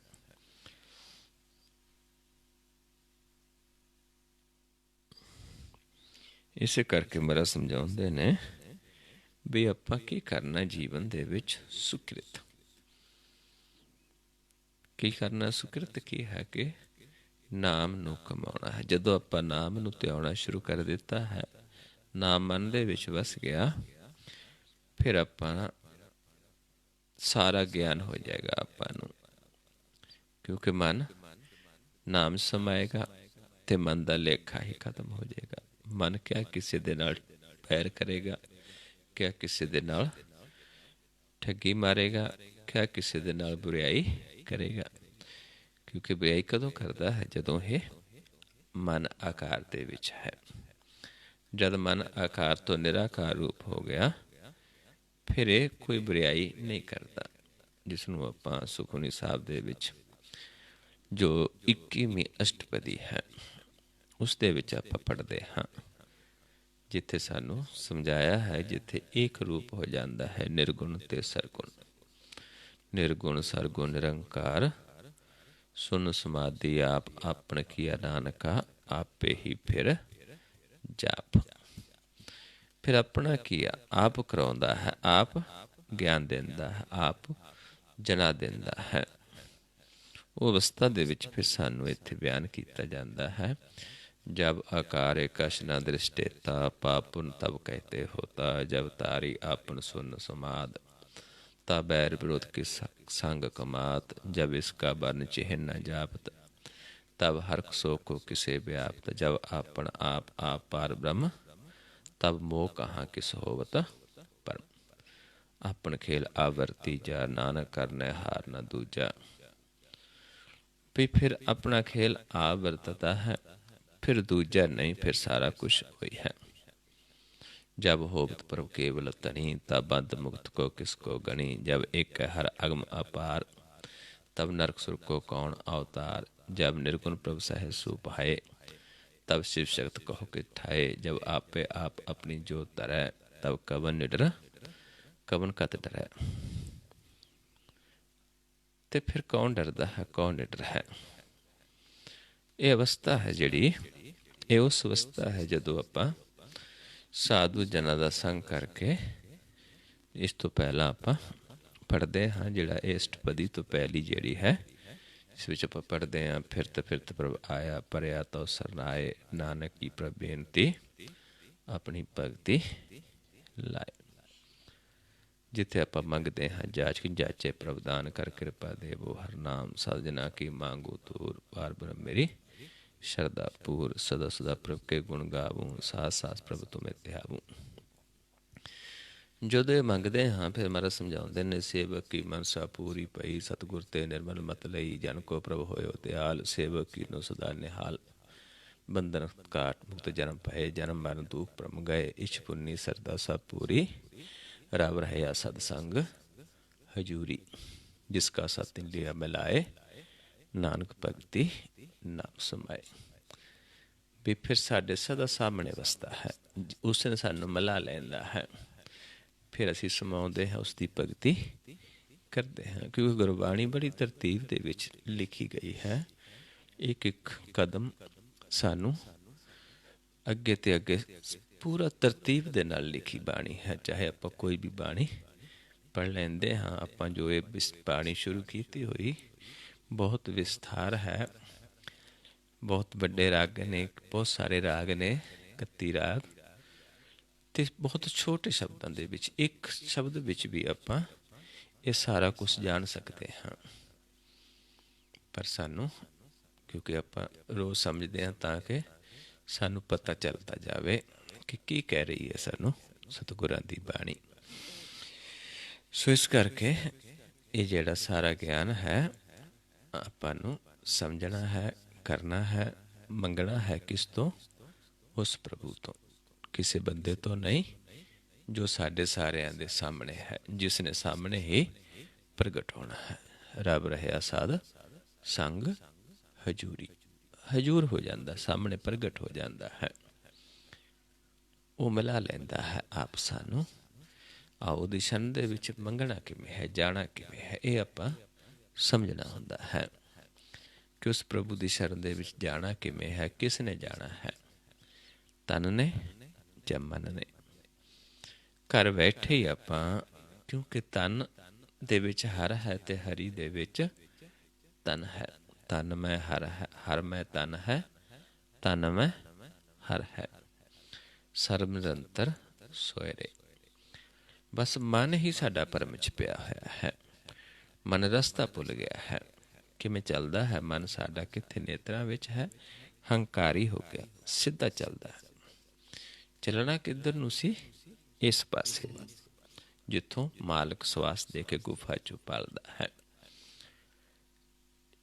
ਇਸੇ ਕਰਕੇ ਮੇਰਾ ਸਮਝਾਉਂਦੇ ਨੇ ਵੀ ਆਪਾਂ ਕੀ ਕਰਨਾ ਜੀਵਨ ਦੇ ਵਿੱਚ, ਸੁਕ੍ਰਿਤ ਕੀ ਕਰਨਾ। ਸੁਕ੍ਰਿਤ ਕੀ ਹੈ ਕਿ ਨਾਮ ਨੂੰ ਕਮਾਉਣਾ ਹੈ। ਜਦੋਂ ਆਪਾਂ ਨਾਮ ਨੂੰ ਧਿਆਉਣਾ ਸ਼ੁਰੂ ਕਰ ਦਿੱਤਾ ਹੈ, ਨਾਮ ਮਨ ਦੇ ਵਿੱਚ ਵਸ ਗਿਆ, ਫਿਰ ਆਪਾਂ ਸਾਰਾ ਗਿਆਨ ਹੋ ਜਾਏਗਾ ਆਪਾਂ ਨੂੰ, ਕਿਉਂਕਿ ਮਨ ਨਾਮ ਸਮਾਏਗਾ ਅਤੇ ਮਨ ਦਾ ਲੇਖਾ ਹੀ ਖਤਮ ਹੋ ਜਾਏਗਾ। ਮਨ ਕਿਆ ਕਿਸੇ ਦੇ ਨਾਲ ਪੈਰ ਕਰੇਗਾ, ਕਿਆ ਕਿਸੇ ਦੇ ਨਾਲ ਠੱਗੀ ਮਾਰੇਗਾ, ਕਿਆ ਕਿਸੇ ਦੇ ਨਾਲ ਬੁਰਾਈ ਕਰੇਗਾ। ਕਿਉਂਕਿ ਬੁਰਾਈ ਕਦੋਂ ਕਰਦਾ ਹੈ? ਜਦੋਂ ਇਹ ਮਨ ਆਕਾਰ ਦੇ ਵਿੱਚ ਹੈ। ਜਦ ਮਨ ਆਕਾਰ ਤੋਂ ਨਿਰਾਕਾਰ ਰੂਪ ਹੋ ਗਿਆ, ਫਿਰ ਇਹ ਕੋਈ ਬੁਰਾਈ ਨਹੀਂ ਕਰਦਾ। ਜਿਸ ਨੂੰ ਆਪਾਂ ਸੁਖਮਨੀ ਸਾਹਿਬ ਦੇ ਵਿੱਚ ਜੋ 21ਵੀਂ ਅਸ਼ਟਪਦੀ ਹੈ ਉਸ ਦੇ ਵਿੱਚ ਆਪਾਂ ਪੜ੍ਹਦੇ ਹਾਂ, ਜਿੱਥੇ ਸਾਨੂੰ ਸਮਝਾਇਆ ਹੈ, ਜਿੱਥੇ ਇੱਕ ਰੂਪ ਹੋ ਜਾਂਦਾ ਹੈ ਨਿਰਗੁਣ ਤੇ ਸਰਗੁਣ। ਨਿਰਗੁਣ ਸਰਗੁਣ ਨਿਰੰਕਾਰ, ਸੁਨ ਸਮਾਧੀ ਆਪ ਆਪਣ ਕੀਆ ਨਾਨਕਾ, ਆਪੇ ਹੀ ਫਿਰ ਜਾਪ। ਫਿਰ ਆਪਣਾ ਕੀਆ ਆਪ ਕਰਾਉਂਦਾ ਹੈ, ਆਪ ਗਿਆਨ ਦਿੰਦਾ ਹੈ, ਆਪ ਜਨਾ ਦਿੰਦਾ ਹੈ। ਉਹ ਅਵਸਥਾ ਦੇ ਵਿੱਚ ਫਿਰ ਸਾਨੂੰ ਇੱਥੇ ਬਿਆਨ ਕੀਤਾ ਜਾਂਦਾ ਹੈ, जब आकार कश न दृष्टेता पापुन तब कहते होता, जब तारी आपन सुन समाद तब बैर विरोध की संग कमात, जब इसका वर्ण चिन्ह न जापत तब हर्क सो को किसे व्याप्त, जब आपन आप पार ब्रह्म तब मोह कहाँ किस होवत परम। आपन खेल आवर्ती जा, नानक करने हार न दूजा। भी फिर अपना खेल आ वरतता है, फिर दूजा नहीं, फिर सारा कुछ वही है। जब होवत प्रभु केवल तनी, तब बंद मुक्त को किसको गणी, जब एक हर अगम अपार तब नरक सुर को कौन अवतार, जब निर्गुण प्रभु सह सुभाए तब शिव शक्त कहो कि ठाए, जब आपे आप अपनी जोत धरै तब कवन निडर कवन कत डरै। ਤੇ ਫਿਰ ਕੌਣ ਡਰਦਾ ਹੈ, ਕੌਣ ਨਿਡਰ ਹੈ। ਇਹ ਅਵਸਥਾ ਹੈ ਜਿਹੜੀ, ਇਹ ਉਸ ਅਵਸਥਾ ਹੈ ਜਦੋਂ ਆਪਾਂ ਸਾਧੂ ਜਨਾਂ ਦਾ ਸੰਗ ਕਰਕੇ, ਇਸ ਤੋਂ ਪਹਿਲਾਂ ਆਪਾਂ ਪੜ੍ਹਦੇ ਹਾਂ ਜਿਹੜਾ ਇਹ ਅਸ਼ਟਪਦੀ ਤੋਂ ਪਹਿਲੀ ਜਿਹੜੀ ਹੈ, ਇਸ ਵਿੱਚ ਆਪਾਂ ਪੜ੍ਹਦੇ ਹਾਂ, ਫਿਰਤ ਫਿਰਤ ਪ੍ਰਭ ਆਇਆ ਪਰਿਆ ਤਉ ਸਰਨਾਏ, ਨਾਨਕ ਕੀ ਪ੍ਰਭ ਬੇਨਤੀ ਆਪਣੀ ਭਗਤੀ ਲਾਏ। ਜਿੱਥੇ ਆਪਾਂ ਮੰਗਦੇ ਹਾਂ ਜਾਚ ਜਾਚੇ ਪ੍ਰਵਦਾਨ ਕਰ ਕਿਰਪਾ ਦੇਵੋ, ਹਰ ਨਾਮ ਸਾਜਨਾ ਕੀ ਮੰਗੂ ਤੂਰ, ਪਾਰ ਬ੍ਰਹਮ ਮੇਰੀ ਸ਼ਰਧਾ ਪੂਰ, ਸਦਾ ਸਦਾ ਪ੍ਰਭ ਕੇ ਗੁਣ ਗਾਵੂੰ, ਸਾਸ ਸਾਸ ਪ੍ਰਭ ਤੁਮੇ ਧਿਆਵੂੰ। ਜਦੋਂ ਇਹ ਮੰਗਦੇ ਹਾਂ ਫਿਰ ਮਹਾਰਾਜ ਸਮਝਾਉਂਦੇ ਨੇ, ਸੇਵਕ ਕੀ ਮਨਸਾ ਪੂਰੀ ਪਈ, ਸਤਿਗੁਰ ਤੇ ਨਿਰਮਲ ਮਤ ਲਈ, ਜਨ ਕੋ ਪ੍ਰਭ ਹੋਇਓ ਦਿਆਲ, ਸੇਵਕ ਕੀਨੋ ਸਦਾ ਨਿਹਾਲ, ਬੰਧਨ ਕਾਟ ਮੁਕਤ ਜਨਮ ਪਏ, ਜਨਮ ਮਰਨ ਦੁਖ ਭਰਮ ਗਏ, ਇਛ ਪੁੰਨੀ ਸਰਦਾ ਸਭ ਪੂਰੀ, रब रहया सत्संग हजूरी, जिसका सत्य लिया मिलाए नानक भगति ਨਾ ਸਮਾਏ। ਵੀ ਫਿਰ ਸਾਡੇ ਸਦਾ ਸਾਹਮਣੇ ਵਸਦਾ ਹੈ, ਉਸ ਨੇ ਸਾਨੂੰ ਮਿਲਾ ਲੈਂਦਾ ਹੈ, ਫਿਰ ਅਸੀਂ ਸਮਾਉਂਦੇ ਹਾਂ, ਉਸ ਦੀ ਭਗਤੀ ਕਰਦੇ ਹਾਂ। ਕਿਉਂਕਿ ਗੁਰਬਾਣੀ ਬੜੀ ਤਰਤੀਬ ਦੇ ਵਿੱਚ ਲਿਖੀ ਗਈ ਹੈ। ਇੱਕ ਇੱਕ ਕਦਮ ਸਾਨੂੰ ਅੱਗੇ ਤੇ ਅੱਗੇ ਪੂਰਾ ਤਰਤੀਬ ਦੇ ਨਾਲ ਲਿਖੀ ਬਾਣੀ ਹੈ। ਚਾਹੇ ਆਪਾਂ ਕੋਈ ਵੀ ਬਾਣੀ ਪੜ੍ਹ ਲੈਂਦੇ ਹਾਂ, ਆਪਾਂ ਜੋ ਇਹ ਬਾਣੀ ਸ਼ੁਰੂ ਕੀਤੀ ਹੋਈ ਬਹੁਤ ਵਿਸਥਾਰ ਹੈ, ਬਹੁਤ ਵੱਡੇ ਰਾਗ ਨੇ, ਬਹੁਤ ਸਾਰੇ ਰਾਗ ਨੇ, 31 ਰਾਗ, ਅਤੇ ਬਹੁਤ ਛੋਟੇ ਸ਼ਬਦਾਂ ਦੇ ਵਿੱਚ, ਇੱਕ ਸ਼ਬਦ ਵਿੱਚ ਵੀ ਆਪਾਂ ਇਹ ਸਾਰਾ ਕੁਛ ਜਾਣ ਸਕਦੇ ਹਾਂ। ਪਰ ਸਾਨੂੰ, ਕਿਉਂਕਿ ਆਪਾਂ ਰੋਜ਼ ਸਮਝਦੇ ਹਾਂ, ਤਾਂ ਕਿ ਸਾਨੂੰ ਪਤਾ ਚੱਲਦਾ ਜਾਵੇ ਕਿ ਕੀ ਕਹਿ ਰਹੀ ਹੈ ਸਾਨੂੰ ਸਤਿਗੁਰਾਂ ਦੀ ਬਾਣੀ। ਸੋ ਇਸ ਕਰਕੇ ਇਹ ਜਿਹੜਾ ਸਾਰਾ ਗਿਆਨ ਹੈ ਆਪਾਂ ਨੂੰ ਸਮਝਣਾ ਹੈ, ਕਰਨਾ ਹੈ, ਮੰਗਣਾ ਹੈ। ਕਿਸ ਤੋਂ? ਉਸ ਪ੍ਰਭੂ ਤੋਂ, ਕਿਸੇ ਬੰਦੇ ਤੋਂ ਨਹੀਂ, ਜੋ ਸਾਡੇ ਸਾਰਿਆਂ ਦੇ ਸਾਹਮਣੇ ਹੈ, ਜਿਸ ਨੇ ਸਾਹਮਣੇ ਹੀ ਪ੍ਰਗਟ ਹੋਣਾ ਹੈ। ਰੱਬ ਰਹਿਆ ਸਾਧ ਸੰਗ ਹਜੂਰੀ, ਹਜੂਰ ਹੋ ਜਾਂਦਾ, ਸਾਹਮਣੇ ਪ੍ਰਗਟ ਹੋ ਜਾਂਦਾ ਹੈ, ਉਹ ਮਿਲਾ ਲੈਂਦਾ ਹੈ ਆਪ ਸਾਨੂੰ। ਆਓ ਉਹਦੀ ਸ਼ਰਨ ਦੇ ਵਿੱਚ ਮੰਗਣਾ ਕਿਵੇਂ ਹੈ, ਜਾਣਾ ਕਿਵੇਂ ਹੈ, ਇਹ ਆਪਾਂ ਸਮਝਣਾ ਹੁੰਦਾ ਹੈ ਕਿ ਉਸ ਪ੍ਰਭੂ ਦੀ ਸ਼ਰਨ ਦੇ ਵਿੱਚ ਜਾਣਾ ਕਿਵੇਂ ਹੈ, ਕਿਸ ਨੇ ਜਾਣਾ ਹੈ, ਤਨ ਨੇ ਜਾਂ ਮਨ ਨੇ। ਘਰ ਬੈਠੇ ਹੀ ਆਪਾਂ, ਕਿਉਂਕਿ ਤਨ ਦੇ ਵਿੱਚ ਹਰ ਹੈ ਅਤੇ ਹਰੀ ਦੇ ਵਿੱਚ ਤਨ ਹੈ। ਤਨ ਮੈਂ ਹਰ ਹੈ, ਹਰ ਮੈਂ ਤਨ ਹੈ, ਤਨ ਮੈਂ ਹਰ ਹੈ, ਸਰਬ ਨਿਰੰਤਰ ਸੋਇਰੇ। ਬਸ ਮਨ ਹੀ ਸਾਡਾ ਭਰਮ 'ਚ ਪਿਆ ਹੋਇਆ ਹੈ। ਮਨ ਰਸਤਾ ਭੁੱਲ ਗਿਆ ਹੈ, ਕਿਵੇਂ ਚੱਲਦਾ ਹੈ ਮਨ ਸਾਡਾ, ਕਿੱਥੇ ਨੇਤਰਾਂ ਵਿੱਚ ਹੈ, ਹੰਕਾਰੀ ਹੋ ਗਿਆ, ਸਿੱਧਾ ਚੱਲਦਾ ਹੈ। ਚੱਲਣਾ ਕਿੱਧਰ ਨੂੰ ਸੀ? ਇਸ ਪਾਸੇ, ਜਿੱਥੋਂ ਮਾਲਕ ਸਵਾਸ ਦੇ ਕੇ ਗੁਫਾ 'ਚੋਂ ਪਾਲਦਾ ਹੈ।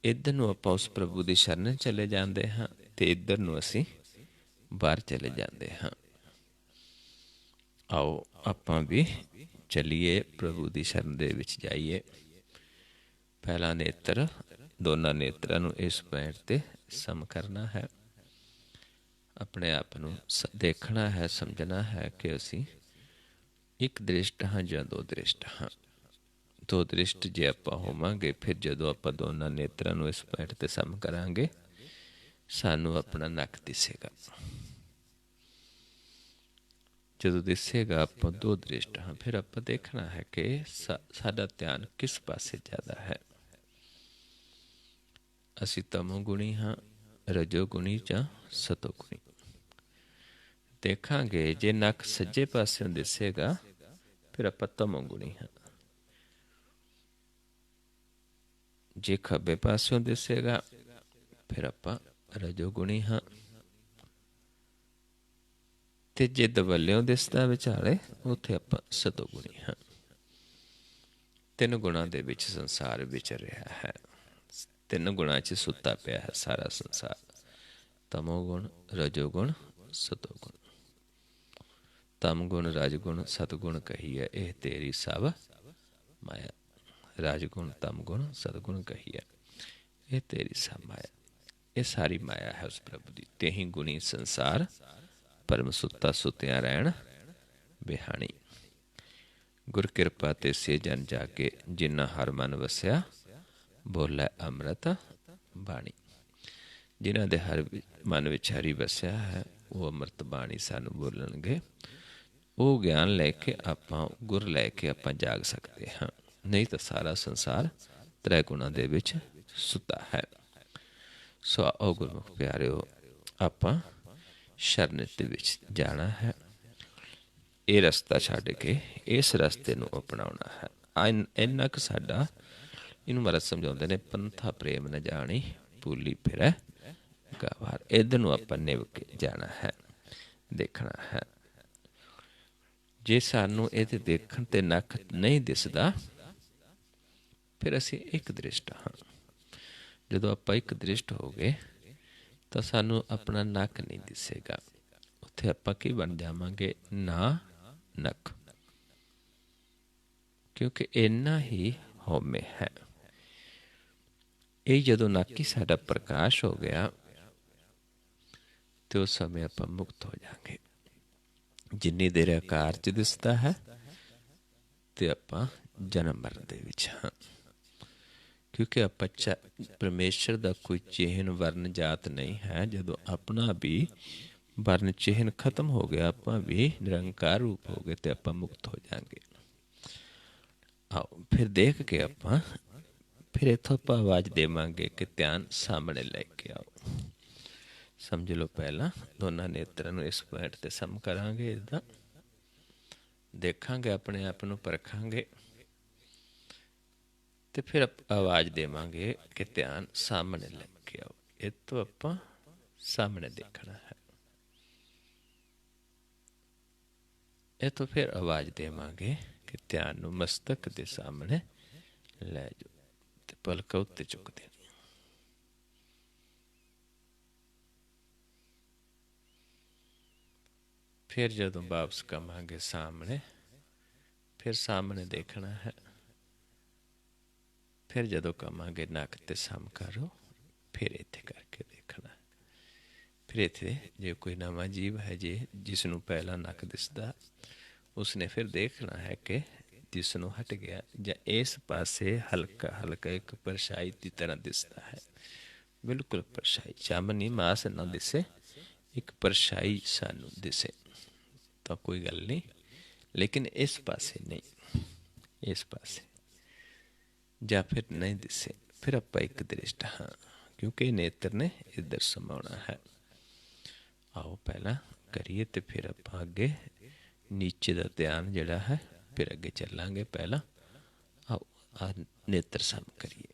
ਇੱਧਰ ਨੂੰ ਆਪਾਂ ਉਸ ਪ੍ਰਭੂ ਦੀ ਸ਼ਰਨ ਚਲੇ ਜਾਂਦੇ ਹਾਂ, ਅਤੇ ਇੱਧਰ ਨੂੰ ਅਸੀਂ ਬਾਹਰ ਚਲੇ ਜਾਂਦੇ ਹਾਂ। ਆਓ ਆਪਾਂ ਵੀ ਚੱਲੀਏ, ਪ੍ਰਭੂ ਦੀ ਸ਼ਰਨ ਦੇ ਵਿੱਚ ਜਾਈਏ। ਪਹਿਲਾ ਨੇਤਰ, ਦੋਨਾਂ ਨੇਤਰਾਂ ਨੂੰ ਇਸ ਪੁਆਇੰਟ 'ਤੇ ਸਮ ਕਰਨਾ ਹੈ। ਆਪਣੇ ਆਪ ਨੂੰ ਦੇਖਣਾ ਹੈ, ਸਮਝਣਾ ਹੈ ਕਿ ਅਸੀਂ ਇੱਕ ਦ੍ਰਿਸ਼ਟ ਹਾਂ ਜਾਂ ਦੋ ਦ੍ਰਿਸ਼ਟ ਹਾਂ। ਦੋ ਦ੍ਰਿਸ਼ਟ ਜੇ ਆਪਾਂ ਹੋਵਾਂਗੇ, ਫਿਰ ਜਦੋਂ ਆਪਾਂ ਦੋਨਾਂ ਨੇਤਰਾਂ ਨੂੰ ਇਸ ਪੁਆਇੰਟ 'ਤੇ ਸਮ ਕਰਾਂਗੇ, ਸਾਨੂੰ ਆਪਣਾ ਨੱਕ ਦਿਸੇਗਾ। ਜਦੋਂ ਦਿਸੇਗਾ ਆਪਾਂ ਦੋ ਦ੍ਰਿਸ਼ਟ ਹਾਂ, ਫਿਰ ਆਪਾਂ ਦੇਖਣਾ ਹੈ ਕਿ ਸਾਡਾ ਧਿਆਨ ਕਿਸ ਪਾਸੇ ਜ਼ਿਆਦਾ ਹੈ। ਅਸੀਂ ਤਮੋਗੁਣੀ ਹਾਂ, ਰਜੋਗੁਣੀ ਜਾਂ ਸਤੋਗੁਣੀ। ਦੇਖਾਂਗੇ ਜੇ ਨੱਕ ਸੱਜੇ ਪਾਸਿਓਂ ਦਿਸੇਗਾ, ਫਿਰ ਆਪਾਂ ਤਮੋਗੁਣੀ ਹਾਂ। ਜੇ ਖੱਬੇ ਪਾਸਿਓਂ ਦਿਸੇਗਾ, ਫਿਰ ਆਪਾਂ ਰਜੋਗੁਣੀ ਹਾਂ। ਅਤੇ ਜੇ ਦਵੱਲਿਓਂ ਦਿਸਦਾ ਵਿਚਾਲੇ, ਉੱਥੇ ਆਪਾਂ ਸਤੋਗੁਣੀ ਹਾਂ। ਤਿੰਨ ਗੁਣਾਂ ਦੇ ਵਿੱਚ ਸੰਸਾਰ ਵਿਚਰ ਰਿਹਾ ਹੈ। ਤਿੰਨ ਗੁਣਾਂ 'ਚ ਸੁੱਤਾ ਪਿਆ ਹੈ ਸਾਰਾ ਸੰਸਾਰ। ਤਮੋਗੁਣ, ਰਜੋਗੁਣ, ਸਤੋਗੁਣ। ਤਮ ਗੁਣ, ਰਜਗੁਣ, ਸਤਗੁਣ ਕਹੀਏ, ਇਹ ਤੇਰੀ ਸਭ ਮਾਇਆ। ਰਾਜਗੁਣ, ਤਮ ਗੁਣ, ਸਤਗੁਣ ਕਹੀਏ, ਇਹ ਤੇਰੀ ਸਭ ਮਾਇਆ। ਇਹ ਸਾਰੀ ਮਾਇਆ ਹੈ ਉਸ ਪ੍ਰਭੂ ਦੀ। ਤੇਹੀਂ ਗੁਣੀ ਸੰਸਾਰ, ਪਰਮ ਸੁੱਤਾ ਸੁੱਤਿਆਂ ਰਹਿਣ ਬਿਹਾਣੀ। ਗੁਰ ਕਿਰਪਾ ਤੇ ਸੇ ਜਨ ਜਾਗੇ, ਜਿਨ੍ਹਾਂ ਹਰ ਮਨ ਵਸਿਆ, ਬੋਲੇ ਅੰਮ੍ਰਿਤ ਬਾਣੀ। ਜਿਨ੍ਹਾਂ ਦੇ ਹਰ ਮਨ ਵਿੱਚ ਹਰੀ ਵਸਿਆ ਹੈ, ਉਹ ਅੰਮ੍ਰਿਤ ਬਾਣੀ ਸਾਨੂੰ ਬੋਲਣਗੇ। ਉਹ ਗਿਆਨ ਲੈ ਕੇ ਆਪਾਂ, ਗੁਰ ਲੈ ਕੇ ਆਪਾਂ ਜਾਗ ਸਕਦੇ ਹਾਂ। ਨਹੀਂ ਤਾਂ ਸਾਰਾ ਸੰਸਾਰ ਤ੍ਰੈ ਗੁਣਾਂ ਦੇ ਵਿੱਚ ਸੁੱਤਾ ਹੈ। ਸੋ ਆਓ ਗੁਰਮੁਖ ਪਿਆਰਿਓ, ਆਪਾਂ ਸ਼ਰਨ ਦੇ ਵਿੱਚ ਜਾਣਾ ਹੈ। ਇਹ ਰਸਤਾ ਛੱਡ ਕੇ ਇਸ ਰਸਤੇ ਨੂੰ ਅਪਣਾਉਣਾ ਹੈ। ਇੰਨਾ ਕੁ ਸਾਡਾ, ਇਹਨੂੰ ਮਹਾਰਾਜ ਸਮਝਾਉਂਦੇ ਨੇ, ਪੰਥਾ ਪ੍ਰੇਮ ਨ ਜਾਣੀ, ਭੂਲੀ ਫਿਰੈ ਗਾਵਾਰ। ਇੱਧਰ ਨੂੰ ਆਪਾਂ ਨਿਭ ਕੇ ਜਾਣਾ ਹੈ, ਦੇਖਣਾ ਹੈ। ਜੇ ਸਾਨੂੰ ਇਹਦੇ ਦੇਖਣ 'ਤੇ ਨੱਕ ਨਹੀਂ ਦਿਸਦਾ, ਫਿਰ ਅਸੀਂ ਇੱਕ ਦ੍ਰਿਸ਼ਟ ਹਾਂ। ਜਦੋਂ ਆਪਾਂ ਇੱਕ ਦ੍ਰਿਸ਼ਟ ਹੋ ਗਏ, ਤਾਂ ਸਾਨੂੰ ਆਪਣਾ ਨੱਕ ਨਹੀਂ ਦਿਸੇਗਾ। ਉੱਥੇ ਆਪਾਂ ਕੀ ਬਣ ਜਾਵਾਂਗੇ? ਨਾ ਨੱਕ। ਕਿਉਂਕਿ ਇੰਨਾ ਹੀ ਹਉਮੈ ਹੈ। ਇਹ ਜਦੋਂ ਨੱਕ ਹੀ ਸਾਡਾ ਪ੍ਰਕਾਸ਼ ਹੋ ਗਿਆ ਤੇ ਉਸ ਸਮੇਂ ਆਪਾਂ ਮੁਕਤ ਹੋ ਜਾਵਾਂਗੇ। ਜਿੰਨੀ ਦੇਰ ਆਕਾਰ 'ਚ ਦਿਸਦਾ ਹੈ ਤੇ ਆਪਾਂ ਜਨਮ ਮਰਨ ਦੇ ਵਿੱਚ ਹਾਂ, ਕਿਉਂਕਿ ਆਪਾਂ ਪਰਮੇਸ਼ਰ ਦਾ ਕੋਈ ਚਿਹਨ ਵਰਨ ਜਾਤ ਨਹੀਂ ਹੈ। ਜਦੋਂ ਆਪਣਾ ਵੀ ਵਰਨ ਚਿਹਨ ਖਤਮ ਹੋ ਗਿਆ, ਆਪਾਂ ਵੀ ਨਿਰੰਕਾਰ ਰੂਪ ਹੋ ਗਏ ਤੇ ਆਪਾਂ ਮੁਕਤ ਹੋ ਜਾਵਾਂਗੇ। ਆਓ ਫਿਰ ਦੇਖ ਕੇ ਆਪਾਂ ਫਿਰ ਇੱਥੋਂ ਆਪਾਂ ਆਵਾਜ਼ ਦੇਵਾਂਗੇ ਕਿ ਧਿਆਨ ਸਾਹਮਣੇ ਲੈ ਕੇ ਆਓ। ਸਮਝ ਲਓ, ਪਹਿਲਾਂ ਦੋਨਾਂ ਨੇਤਰਾਂ ਨੂੰ ਇਸ ਪੁਆਇੰਟ ਤੇ ਸਮ ਕਰਾਂਗੇ, ਇਸਦਾ ਦੇਖਾਂਗੇ, ਆਪਣੇ ਆਪ ਨੂੰ ਪਰਖਾਂਗੇ ਤੇ ਫਿਰ ਆਵਾਜ਼ ਦੇਵਾਂਗੇ ਕਿ ਧਿਆਨ ਸਾਹਮਣੇ ਲੈ ਕੇ ਆਓ। ਇਹ ਤੋਂ ਆਪਾਂ ਸਾਹਮਣੇ ਦੇਖਣਾ ਹੈ। ਇਹ ਤੋਂ ਫਿਰ ਆਵਾਜ਼ ਦੇਵਾਂਗੇ ਕਿ ਧਿਆਨ ਨੂੰ ਮਸਤਕ ਦੇ ਸਾਹਮਣੇ ਲੈ ਜਾਓ ਤੇ ਪਲਕਾਂ ਉੱਤੇ ਚੁੱਕ ਦੇਣੀ। ਫਿਰ ਜਦੋਂ ਵਾਪਸ ਕਵਾਂਗੇ ਸਾਹਮਣੇ, ਫਿਰ ਸਾਹਮਣੇ ਦੇਖਣਾ ਹੈ। ਫਿਰ ਜਦੋਂ ਕਵਾਂਗੇ ਨੱਕ ਤੇ ਸਮ ਕਰੋ, ਫਿਰ ਇੱਥੇ ਕਰਕੇ ਦੇਖਣਾ। ਫਿਰ ਇੱਥੇ ਜੇ ਕੋਈ ਨਵਾਂ ਜੀਵ ਹੈ ਜੇ ਜਿਸ ਨੂੰ ਪਹਿਲਾਂ ਨੱਕ ਦਿਸਦਾ, ਉਸਨੇ ਫਿਰ ਦੇਖਣਾ ਹੈ ਕਿ ਜਿਸ ਨੂੰ ਹਟ ਗਿਆ ਜਾਂ ਇਸ ਪਾਸੇ ਹਲਕਾ ਹਲਕਾ ਇੱਕ ਪਰਛਾਈ ਦੀ ਤਰ੍ਹਾਂ ਦਿਸਦਾ ਹੈ। ਬਿਲਕੁਲ ਪਰਛਾਈ, ਚਾਮਨੀ ਮਾਸ ਨਾ ਦਿਸੇ, ਇੱਕ ਪਰਛਾਈ ਸਾਨੂੰ ਦਿਸੇ ਤਾਂ ਕੋਈ ਗੱਲ ਨਹੀਂ, ਲੇਕਿਨ ਇਸ ਪਾਸੇ ਨਹੀਂ, ਇਸ ਪਾਸੇ ਜਾਂ ਫਿਰ ਨਹੀਂ ਦਿਸੇ, ਫਿਰ ਆਪਾਂ ਇੱਕ ਦ੍ਰਿਸ਼ਟ ਹਾਂ, ਕਿਉਂਕਿ ਨੇਤਰ ਨੇ ਇੱਧਰ ਸਮਾਉਣਾ ਹੈ। ਆਓ ਪਹਿਲਾਂ ਕਰੀਏ ਤੇ ਫਿਰ ਆਪਾਂ ਅੱਗੇ ਨੀਚੇ ਦਾ ਧਿਆਨ ਜਿਹੜਾ ਹੈ ਫਿਰ ਅੱਗੇ ਚੱਲਾਂਗੇ। ਪਹਿਲਾਂ ਆਓ ਨੇਤਰ ਸਮ ਕਰੀਏ।